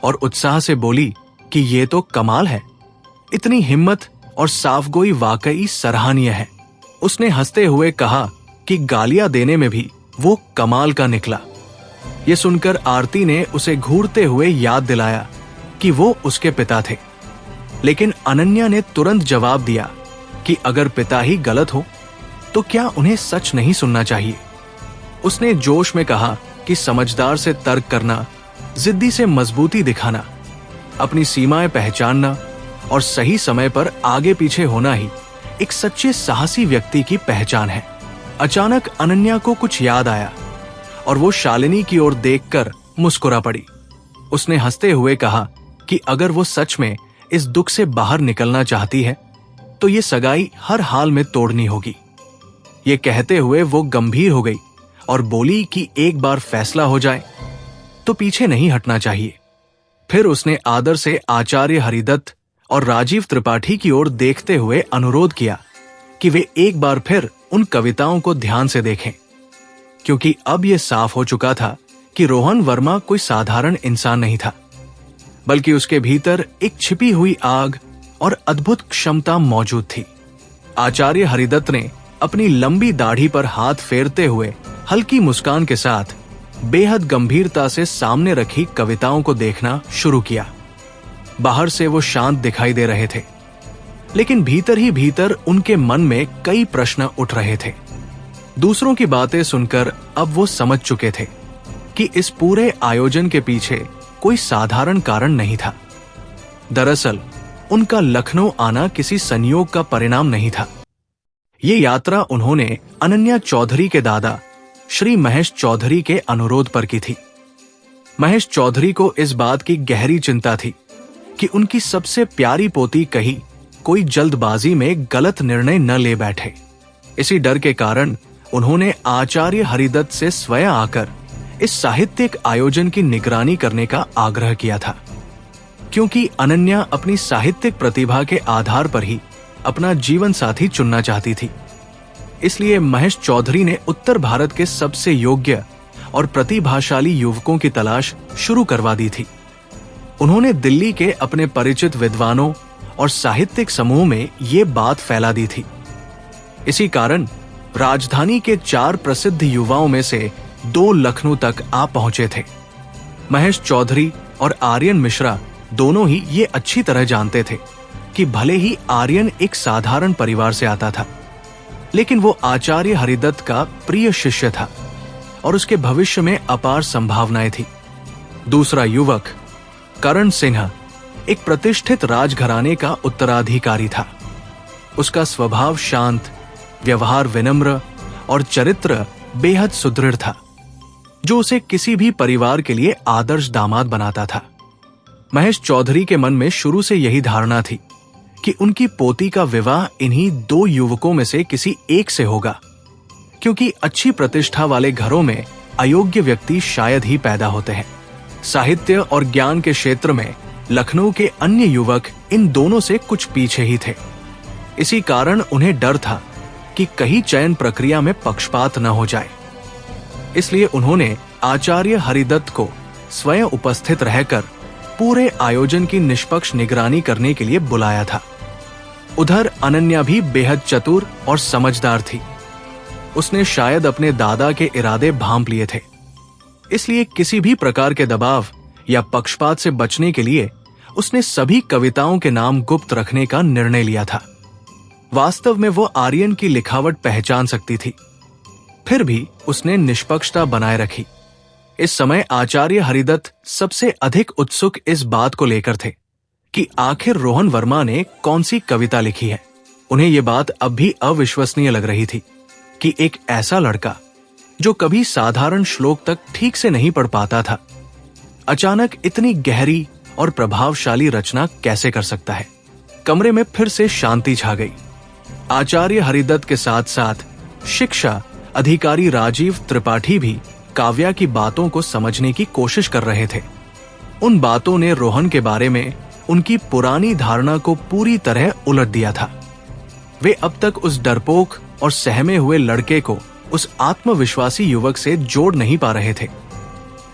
और उत्साह से बोली कि ये तो कमाल है, इतनी हिम्मत और साफगोई वाकई सराहनीय है। उसने हंसते हुए कहा कि गालियां देने में भी वो कमाल का निकला। ये सुनकर आरती ने उसे घूरते हुए याद दिलाया कि वो उसके पिता थे, लेकिन अनन्या ने तुरंत जवाब दिया कि अगर पिता ही गलत हो तो क्या उन्हें सच नहीं सुनना चाहिए। उसने जोश में कहा कि समझदार से तर्क करना, जिद्दी से मजबूती दिखाना, अपनी सीमाएं पहचानना और सही समय पर आगे पीछे होना ही एक सच्चे साहसी व्यक्ति की पहचान है। अचानक अनन्या को कुछ याद आया और वो शालिनी की ओर देखकर मुस्कुरा पड़ी। उसने हंसते हुए कहा कि अगर वो सच में इस दुख से बाहर निकलना चाहती है तो ये सगाई हर हाल में तोड़नी होगी। ये कहते हुए वो गंभीर हो गई और बोली कि एक बार फैसला हो जाए तो पीछे नहीं हटना चाहिए। फिर उसने आदर से आचार्य हरिदत्त और राजीव त्रिपाठी की ओर देखते हुए अनुरोध किया कि वे एक बार फिर उन कविताओं को ध्यान से देखें, क्योंकि अब यह साफ हो चुका था कि रोहन वर्मा कोई साधारण इंसान नहीं था, बल्कि उसके भीतर एक छिपी हुई आग और अद्भुत क्षमता मौजूद थी। आचार्य हरिदत्त ने अपनी लंबी दाढ़ी पर हाथ फेरते हुए हल्की मुस्कान के साथ बेहद गंभीरता से सामने रखी कविताओं को देखना शुरू किया। बाहर से वो शांत दिखाई दे रहे थे, लेकिन भीतर ही भीतर उनके मन में कई प्रश्न उठ रहे थे। दूसरों की बातें सुनकर अब वो समझ चुके थे कि इस पूरे आयोजन के पीछे कोई साधारण कारण नहीं था। दरअसल उनका लखनऊ आना किसी संयोग का परिणाम नहीं था। ये यात्रा उन्होंने अनन्या चौधरी के दादा श्री महेश चौधरी के अनुरोध पर की थी। महेश चौधरी को इस बात की गहरी चिंता थी कि उनकी सबसे प्यारी पोती कहीं कोई जल्दबाजी में गलत निर्णय न ले बैठे। इसी डर के कारण उन्होंने आचार्य हरिदत्त से स्वयं आकर इस साहित्यिक आयोजन की निगरानी करने का आग्रह किया था, क्योंकि अनन्या अपनी साहित्यिक प्रतिभा के आधार पर ही अपना जीवन साथी चुनना चाहती थी। इसलिए महेश चौधरी ने उत्तर भारत के सबसे योग्य और प्रतिभाशाली युवकों की तलाश शुरू करवा दी थी। उन्होंने दिल्ली के अपने परिचित विद्वानों और साहित्यिक समूह में ये बात फैला दी थी। इसी कारण राजधानी के 4 प्रसिद्ध युवाओं में से 2 लखनऊ तक आ पहुंचे थे। महेश चौधरी और आर्यन मिश्रा दोनों ही ये अच्छी तरह जानते थे कि भले ही आर्यन एक साधारण परिवार से आता था, लेकिन वो आचार्य हरिदत्त का प्रिय शिष्य था और उसके भविष्य में अपार संभावनाएं थी। दूसरा युवक करण सिन्हा एक प्रतिष्ठित राजघराने का उत्तराधिकारी था। उसका स्वभाव शांत, व्यवहार विनम्र और चरित्र बेहद सुदृढ़ था, जो उसे किसी भी परिवार के लिए आदर्श दामाद बनाता था। महेश चौधरी के मन में शुरू से यही धारणा थी कि उनकी पोती का विवाह इन्हीं 2 युवकों में से किसी एक से होगा, क्योंकि अच्छी प्रतिष्ठा वाले घरों में अयोग्य व्यक्ति शायद ही पैदा होते हैं। साहित्य और ज्ञान के क्षेत्र में लखनऊ के अन्य युवक इन दोनों से कुछ पीछे ही थे। इसी कारण उन्हें डर था कि कहीं चयन प्रक्रिया में पक्षपात न हो जाए। इसलिए उन्होंने आचार्य हरिदत्त को स्वयं उपस्थित रहकर पूरे आयोजन की निष्पक्ष निगरानी करने के लिए बुलाया था। उधर अनन्या भी बेहद चतुर और समझदार थी। उसने शायद अपने दादा के इरादे भांप लिए थे, इसलिए किसी भी प्रकार के दबाव या पक्षपात से बचने के लिए उसने सभी कविताओं के नाम गुप्त रखने का निर्णय लिया था। वास्तव में वो आर्यन की लिखावट पहचान सकती थी, फिर भी उसने निष्पक्षता बनाए रखी। इस समय आचार्य हरिदत्त सबसे अधिक उत्सुक इस बात को लेकर थे कि आखिर रोहन वर्मा ने कौन सी कविता लिखी है। उन्हें यह बात अब भी अविश्वसनीय लग रही थी कि एक ऐसा लड़का जो कभी साधारण श्लोक तक ठीक से नहीं पढ़ पाता था, अचानक इतनी गहरी और प्रभावशाली रचना कैसे कर सकता है। कमरे में फिर से शांति छा गई। आचार्य हरिदत्त के साथ साथ शिक्षा अधिकारी राजीव त्रिपाठी भी काव्या की बातों को समझने की कोशिश कर रहे थे। उन बातों ने रोहन के बारे में उनकी पुरानी धारणा को पूरी तरह उलट दिया था। वे अब तक उस डरपोक और सहमे हुए लड़के को उस आत्मविश्वासी युवक से जोड़ नहीं पा रहे थे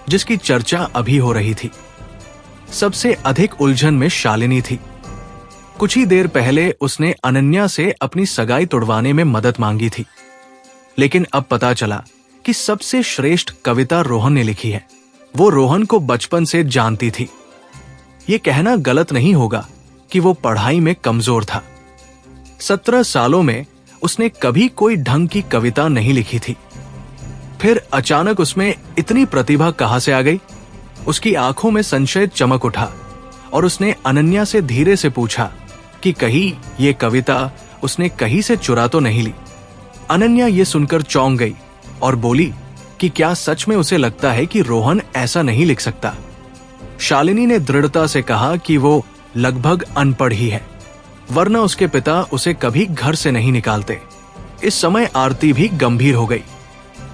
जिसकी चर्चा अभी हो रही थी। सबसे अधिक उलझन में शालिनी थी। कुछ ही देर पहले उसने अनन्या से अपनी सगाई तुड़वाने में मदद मांगी थी, लेकिन अब पता चला कि सबसे श्रेष्ठ कविता रोहन ने लिखी है। वो रोहन को बचपन से जानती थी। ये कहना गलत नहीं होगा कि वो पढ़ाई में कमजोर था। 17 सालों में उसने कभी कोई ढंग की कविता नहीं लिखी थी। फिर अचानक उसमें इतनी प्रतिभा कहां से आ गई? उसकी आंखों में संशय चमक उठा और उसने अनन्या से धीरे से पूछा कि कहीं ये कविता उसने कहीं से चुरा तो नहीं ली। अनन्या ये सुनकर चौंक गई और बोली कि क्या सच में उसे लगता है कि रोहन ऐसा नहीं लिख सकता? शालिनी ने दृढ़ता से कहा कि वो लगभग अनपढ़ ही है, वरना उसके पिता उसे कभी घर से नहीं निकालते। इस समय आरती भी गंभीर हो गई।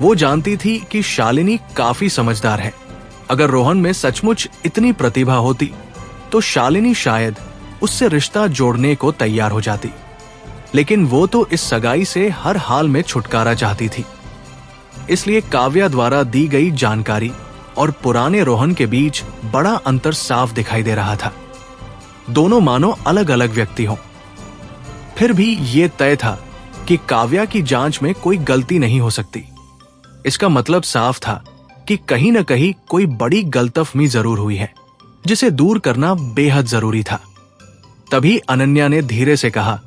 वो जानती थी कि शालिनी काफी समझदार है। अगर रोहन में सचमुच इतनी प्रतिभा होती तो शालिनी शायद उससे रिश्ता जोड़ने को तैयार हो जाती, लेकिन वो तो इस सगाई से हर हाल में छुटकारा चाहती थी। इसलिए काव्या द्वारा दी गई जानकारी और पुराने रोहन के बीच बड़ा अंतर साफ दिखाई दे रहा था। दोनों मानो अलग अलग व्यक्ति हों। फिर भी ये तय था कि काव्या की जांच में कोई गलती नहीं हो सकती। इसका मतलब साफ था कि कहीं न कहीं कोई बड़ी गलतफहमी जरूर हुई है, जिसे दूर करना बेहद जरूरी था। तभी अनन्या ने धीरे से कहा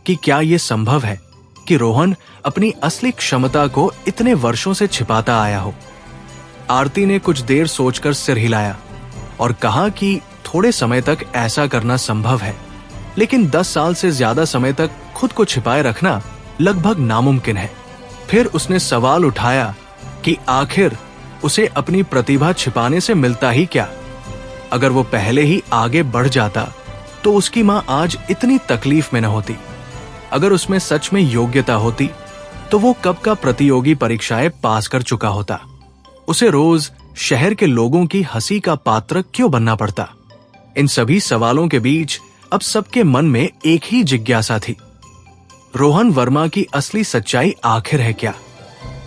कि क्या यह संभव है कि रोहन अपनी असली क्षमता को इतने वर्षों से छिपाता आया हो? आरती ने कुछ देर सोचकर सिर हिलाया और कहा कि थोड़े समय तक ऐसा करना संभव है, लेकिन 10 साल से ज्यादा समय तक खुद को छिपाए रखना लगभग नामुमकिन है। फिर उसने सवाल उठाया कि आखिर उसे अपनी प्रतिभा छिपाने से मिलता ही क्या? अगर वो पहले ही आगे बढ़ जाता तो उसकी मां आज इतनी तकलीफ में न होती। अगर उसमें सच में योग्यता होती तो वो कब का प्रतियोगी परीक्षाएं पास कर चुका होता। उसे रोज शहर के लोगों की हंसी का पात्र क्यों बनना पड़ता? इन सभी सवालों के बीच अब सबके मन में एक ही जिज्ञासा थी, रोहन वर्मा की असली सच्चाई आखिर है क्या?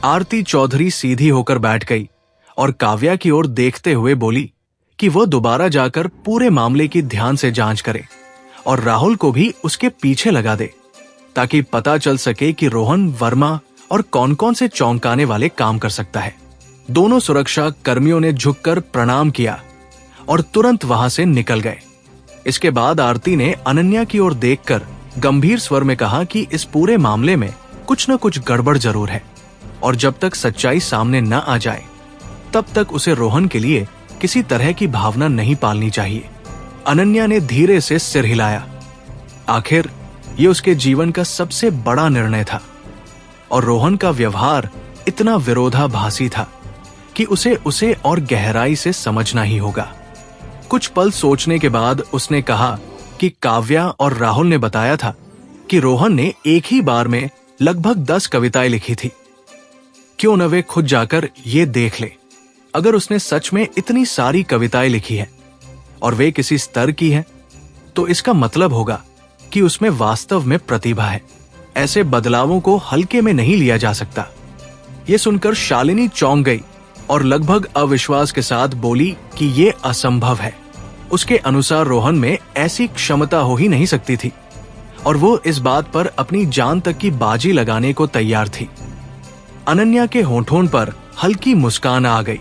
आरती चौधरी सीधी होकर बैठ गई और काव्या की ओर देखते हुए बोली कि कि वो दोबारा जाकर पूरे मामले की ध्यान से जांच करे और राहुल को भी उसके पीछे लगा दे, ताकि पता चल सके कि रोहन वर्मा और कौन कौन से चौंकाने वाले काम कर सकता है। दोनों सुरक्षा कर्मियों ने झुककर प्रणाम किया और तुरंत वहां से निकल गए। इसके बाद आरती ने अनन्या की ओर देखकर गंभीर स्वर में कहा कि इस पूरे मामले में कुछ न कुछ गड़बड़ जरूर है और जब तक सच्चाई सामने न आ जाए तब तक उसे रोहन के लिए किसी तरह की भावना नहीं पालनी चाहिए। अनन्या ने धीरे से सिर हिलाया। आखिर ये उसके जीवन का सबसे बड़ा निर्णय था और रोहन का व्यवहार इतना विरोधाभासी था कि उसे और गहराई से समझना ही होगा। कुछ पल सोचने के बाद उसने कहा कि काव्या और राहुल ने बताया था कि रोहन ने एक ही बार में लगभग 10 कविताएं लिखी थी। क्यों न वे खुद जाकर ये देख ले। अगर उसने सच में इतनी सारी कविताएं लिखी हैं और वे किसी स्तर की हैं, तो इसका मतलब होगा कि उसमें वास्तव में प्रतिभा है। ऐसे बदलावों को हल्के में नहीं लिया जा सकता। यह सुनकर शालिनी चौंक गई और लगभग अविश्वास के साथ बोली कि यह असंभव है। उसके अनुसार रोहन में ऐसी क्षमता हो ही नहीं सकती थी और वो इस बात पर अपनी जान तक की बाजी लगाने को तैयार थी। अनन्या के होठों पर हल्की मुस्कान आ गई।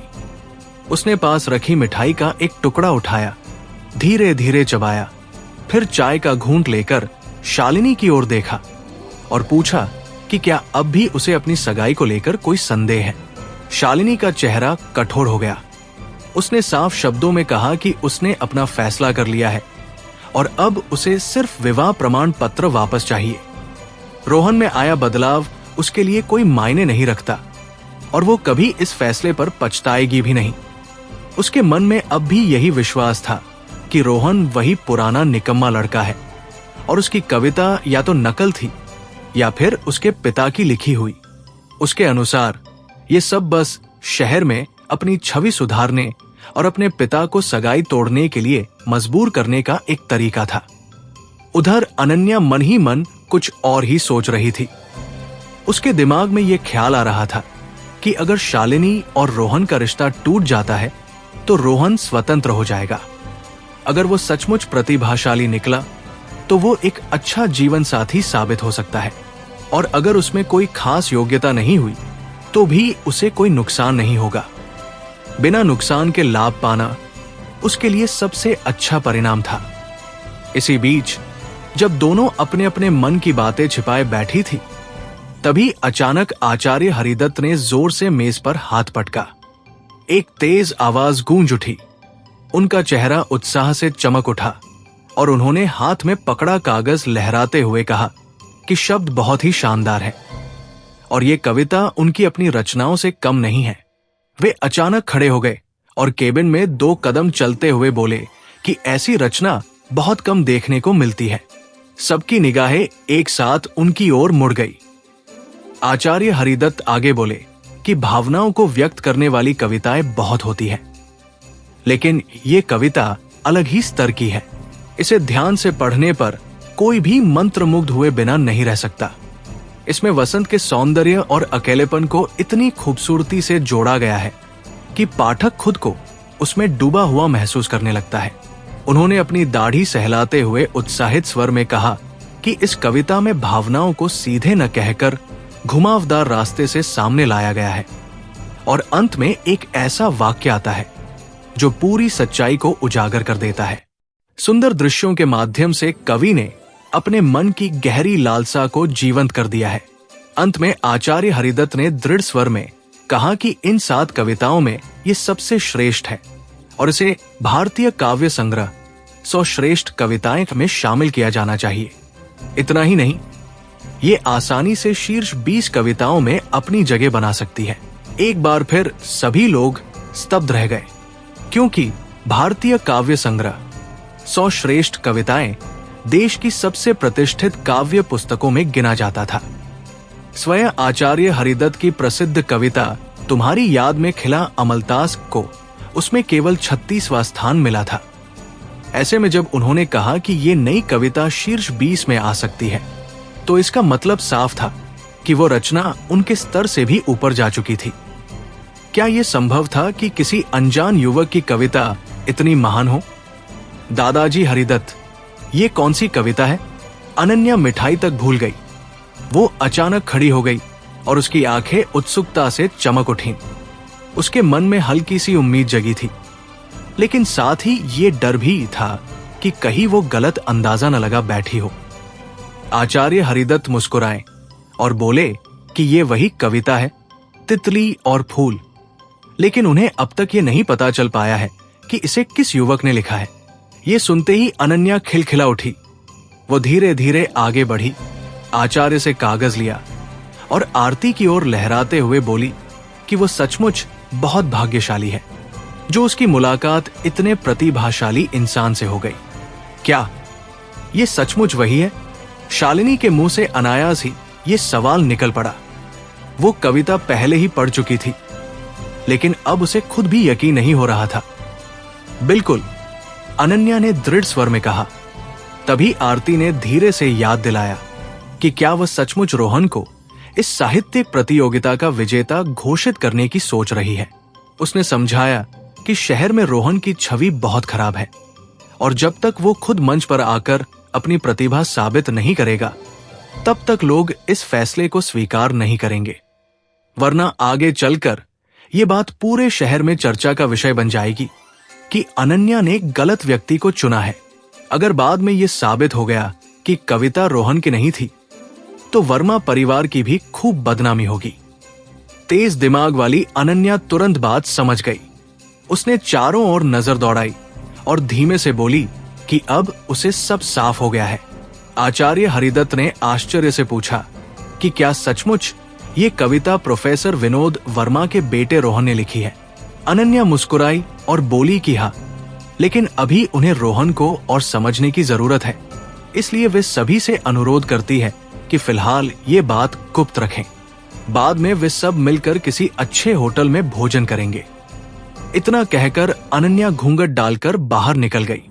उसने पास रखी मिठाई का एक टुकड़ा उठाया, धीरे धीरे चबाया, फिर चाय का घूंट लेकर शालिनी की ओर देखा और पूछा कि क्या अब भी उसे अपनी सगाई को लेकर कोई संदेह है। शालिनी का चेहरा कठोर हो गया। उसने साफ शब्दों में कहा कि उसने अपना फैसला कर लिया है और अब उसे सिर्फ विवाह प्रमाण पत्र वापस चाहिए। रोहन में आया बदलाव उसके लिए कोई मायने नहीं रखता और वो कभी इस फैसले पर पछताएगी भी नहीं। उसके मन में अब भी यही विश्वास था कि रोहन वही पुराना निकम्मा लड़का है और उसकी कविता या तो नकल थी या फिर उसके पिता की लिखी हुई। उसके अनुसार ये सब बस शहर में अपनी छवि सुधारने और अपने पिता को सगाई तोड़ने के लिए मजबूर करने का एक तरीका था। उधर अनन्या मन ही मन कुछ और ही सोच रही थी। उसके दिमाग में यह ख्याल आ रहा था कि अगर शालिनी और रोहन का रिश्ता टूट जाता है तो रोहन स्वतंत्र हो जाएगा। अगर वो सचमुच प्रतिभाशाली निकला तो वो एक अच्छा जीवन साथी साबित हो सकता है और अगर उसमें कोई खास योग्यता नहीं हुई तो भी उसे कोई नुकसान नहीं होगा। बिना नुकसान के लाभ पाना उसके लिए सबसे अच्छा परिणाम था। इसी बीच जब दोनों अपने अपने मन की बातें छिपाए बैठी थी, तभी अचानक आचार्य हरिदत्त ने जोर से मेज पर हाथ पटका। एक तेज आवाज गूंज उठी। उनका चेहरा उत्साह से चमक उठा और उन्होंने हाथ में पकड़ा कागज लहराते हुए कहा कि शब्द बहुत ही शानदार है और ये कविता उनकी अपनी रचनाओं से कम नहीं है। वे अचानक खड़े हो गए और केबिन में 2 कदम चलते हुए बोले कि ऐसी रचना बहुत कम देखने को मिलती है। सबकी निगाहें एक साथ उनकी ओर मुड़ गई। आचार्य हरिदत्त आगे बोले कि भावनाओं को व्यक्त करने वाली कविताएं बहुत होती हैं, लेकिन ये कविता अलग ही स्तर की है। इसे ध्यान से पढ़ने पर कोई भी मंत्रमुग्ध हुए बिना नहीं रह सकता। इसमें वसंत के सौंदर्य और अकेलेपन को इतनी खूबसूरती से जोड़ा गया है कि पाठक खुद को उसमें डूबा हुआ महसूस करने लगता है। उन्होंने अपनी दाढ़ी सहलाते हुए उत्साहित स्वर में कहा कि इस कविता में भावनाओं को सीधे न कहकर घुमावदार रास्ते से सामने लाया गया है और अंत में एक ऐसा वाक्य आता है जो पूरी सच्चाई को उजागर कर देता है। सुंदर दृश्यों के माध्यम से कवि ने अपने मन की गहरी लालसा को जीवंत कर दिया है। अंत में आचार्य हरिदत्त ने दृढ़ स्वर में कहा कि इन 7 कविताओं में ये सबसे श्रेष्ठ है और इसे भारतीय काव्य संग्रह 100 श्रेष्ठ कविताएं में शामिल किया जाना चाहिए। इतना ही नहीं, ये आसानी से शीर्ष 20 कविताओं में अपनी जगह बना सकती है। एक बार फिर सभी लोग स्तब्ध रह गए, क्योंकि भारतीय काव्य संग्रह 100 श्रेष्ठ कविताएं देश की सबसे प्रतिष्ठित काव्य पुस्तकों में गिना जाता था। स्वयं आचार्य हरिदत्त की प्रसिद्ध कविता तुम्हारी याद में खिला अमलतास को उसमें केवल 36वां स्थान मिला था। ऐसे में जब उन्होंने कहा कि ये नई कविता शीर्ष 20 में आ सकती है, तो इसका मतलब साफ था कि वो रचना उनके स्तर से भी ऊपर जा चुकी थी। क्या यह संभव था कि किसी अनजान युवक की कविता इतनी महान हो? दादाजी हरिदत्त, ये कौन सी कविता है? अनन्या मिठाई तक भूल गई। वो अचानक खड़ी हो गई और उसकी आंखें उत्सुकता से चमक उठीं। उसके मन में हल्की सी उम्मीद जगी थी, लेकिन साथ ही ये डर भी था कि कहीं वो गलत अंदाजा न लगा बैठी हो। आचार्य हरिदत्त मुस्कुराए और बोले कि ये वही कविता है, तितली और फूल। लेकिन उन्हें अब तक ये नहीं पता चल पाया है कि इसे किस युवक ने लिखा है। ये सुनते ही अनन्या खिलखिला उठी। वो धीरे धीरे आगे बढ़ी, आचार्य से कागज लिया और आरती की ओर लहराते हुए बोली कि वो सचमुच बहुत भाग्यशाली है जो उसकी मुलाकात इतने प्रतिभाशाली इंसान से हो गई। क्या ये सचमुच वही है? शालिनी के मुंह से अनायास ही ये सवाल निकल पड़ा। वो कविता पहले ही पढ़ चुकी थी, लेकिन अब उसे खुद भी यकीन नहीं हो रहा था। बिल्कुल, अनन्या ने दृढ़ स्वर में कहा। तभी आरती ने धीरे से याद दिलाया कि क्या वह सचमुच रोहन को इस साहित्यिक प्रतियोगिता का विजेता घोषित करने की सोच रही है। उसने समझाया कि शहर में रोहन की छवि बहुत खराब है और जब तक वो खुद मंच पर आकर अपनी प्रतिभा साबित नहीं करेगा, तब तक लोग इस फैसले को स्वीकार नहीं करेंगे, वरना आगे चलकर ये बात पूरे शहर में चर्चा का विषय बन जाएगी कि अनन्या ने गलत व्यक्ति को चुना है। अगर बाद में ये साबित हो गया कि कविता रोहन की नहीं थी, तो वर्मा परिवार की भी खूब बदनामी होगी। तेज दिमाग वाली अनन्या तुरंत बात समझ गई। उसने चारों ओर नजर दौड़ाई और धीमे से बोली कि अब उसे सब साफ हो गया है। आचार्य हरिदत्त ने आश्चर्य से पूछा कि क्या सचमुच ये कविता प्रोफेसर विनोद वर्मा के बेटे रोहन ने लिखी है? अनन्या मुस्कुराई और बोली कि हाँ, लेकिन अभी उन्हें रोहन को और समझने की जरूरत है, इसलिए वे सभी से अनुरोध करती है कि फिलहाल ये बात गुप्त रखें। बाद में वे सब मिलकर किसी अच्छे होटल में भोजन करेंगे। इतना कहकर अनन्या घूंघट डालकर बाहर निकल गई।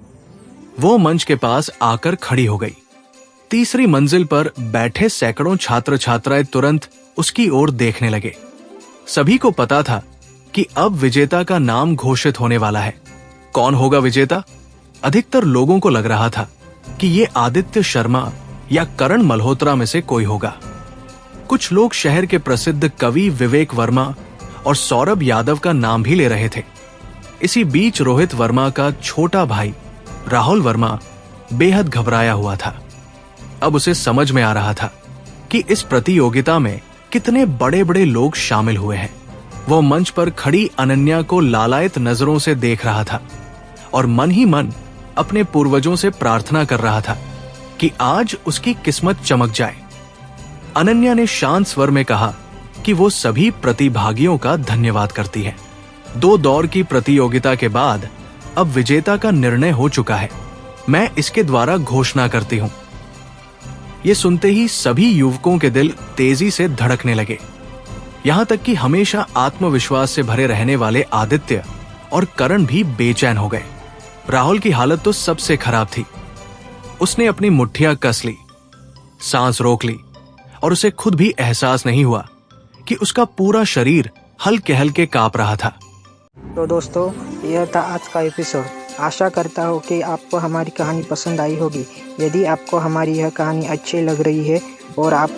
वो मंच के पास आकर खड़ी हो गई। तीसरी मंजिल पर बैठे सैकड़ों छात्र छात्राएं तुरंत उसकी ओर देखने लगे। सभी को पता था कि अब विजेता का नाम घोषित होने वाला है। कौन होगा विजेता? अधिकतर लोगों को लग रहा था कि ये आदित्य शर्मा या करण मल्होत्रा में से कोई होगा। कुछ लोग शहर के प्रसिद्ध कवि विवेक वर्मा और सौरभ यादव का नाम भी ले रहे थे। इसी बीच रोहित वर्मा का छोटा भाई राहुल वर्मा बेहद घबराया हुआ था। अब उसे समझ में आ रहा था कि इस प्रतियोगिता में कितने बड़े बड़े लोग शामिल हुए हैं। वो मंच पर खड़ी अनन्या को लालायत नजरों से देख रहा था और मन ही मन अपने पूर्वजों से प्रार्थना कर रहा था कि आज उसकी किस्मत चमक जाए। अनन्या ने शांत स्वर में कहा कि वो सभी प्रतिभागियों का धन्यवाद करती है। 2 दौर की प्रतियोगिता के बाद अब विजेता का निर्णय हो चुका है। मैं इसके द्वारा घोषणा करती हूं। ये सुनते ही सभी युवकों के दिल तेजी से धड़कने लगे। यहां तक कि हमेशा आत्मविश्वास से भरे रहने वाले आदित्य और करण भी बेचैन हो गए। राहुल की हालत तो सबसे खराब थी। उसने अपनी मुट्ठियां कस ली, सांस रोक ली और उसे खुद भी एहसास नहीं हुआ कि उसका पूरा शरीर हल्के हल्के कांप रहा था। तो दोस्तों, यह था आज का एपिसोड। आशा करता हूँ कि आपको हमारी कहानी पसंद आई होगी। यदि आपको हमारी यह कहानी अच्छी लग रही है और आप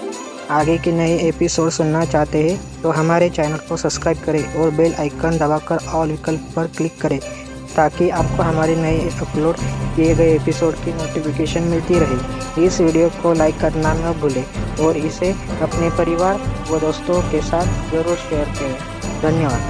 आगे के नए एपिसोड सुनना चाहते हैं, तो हमारे चैनल को सब्सक्राइब करें और बेल आइकन दबाकर ऑल विकल्प पर क्लिक करें, ताकि आपको हमारे नए अपलोड किए गए एपिसोड की नोटिफिकेशन मिलती रहे। इस वीडियो को लाइक करना न भूलें और इसे अपने परिवार व दोस्तों के साथ ज़रूर शेयर करें। धन्यवाद।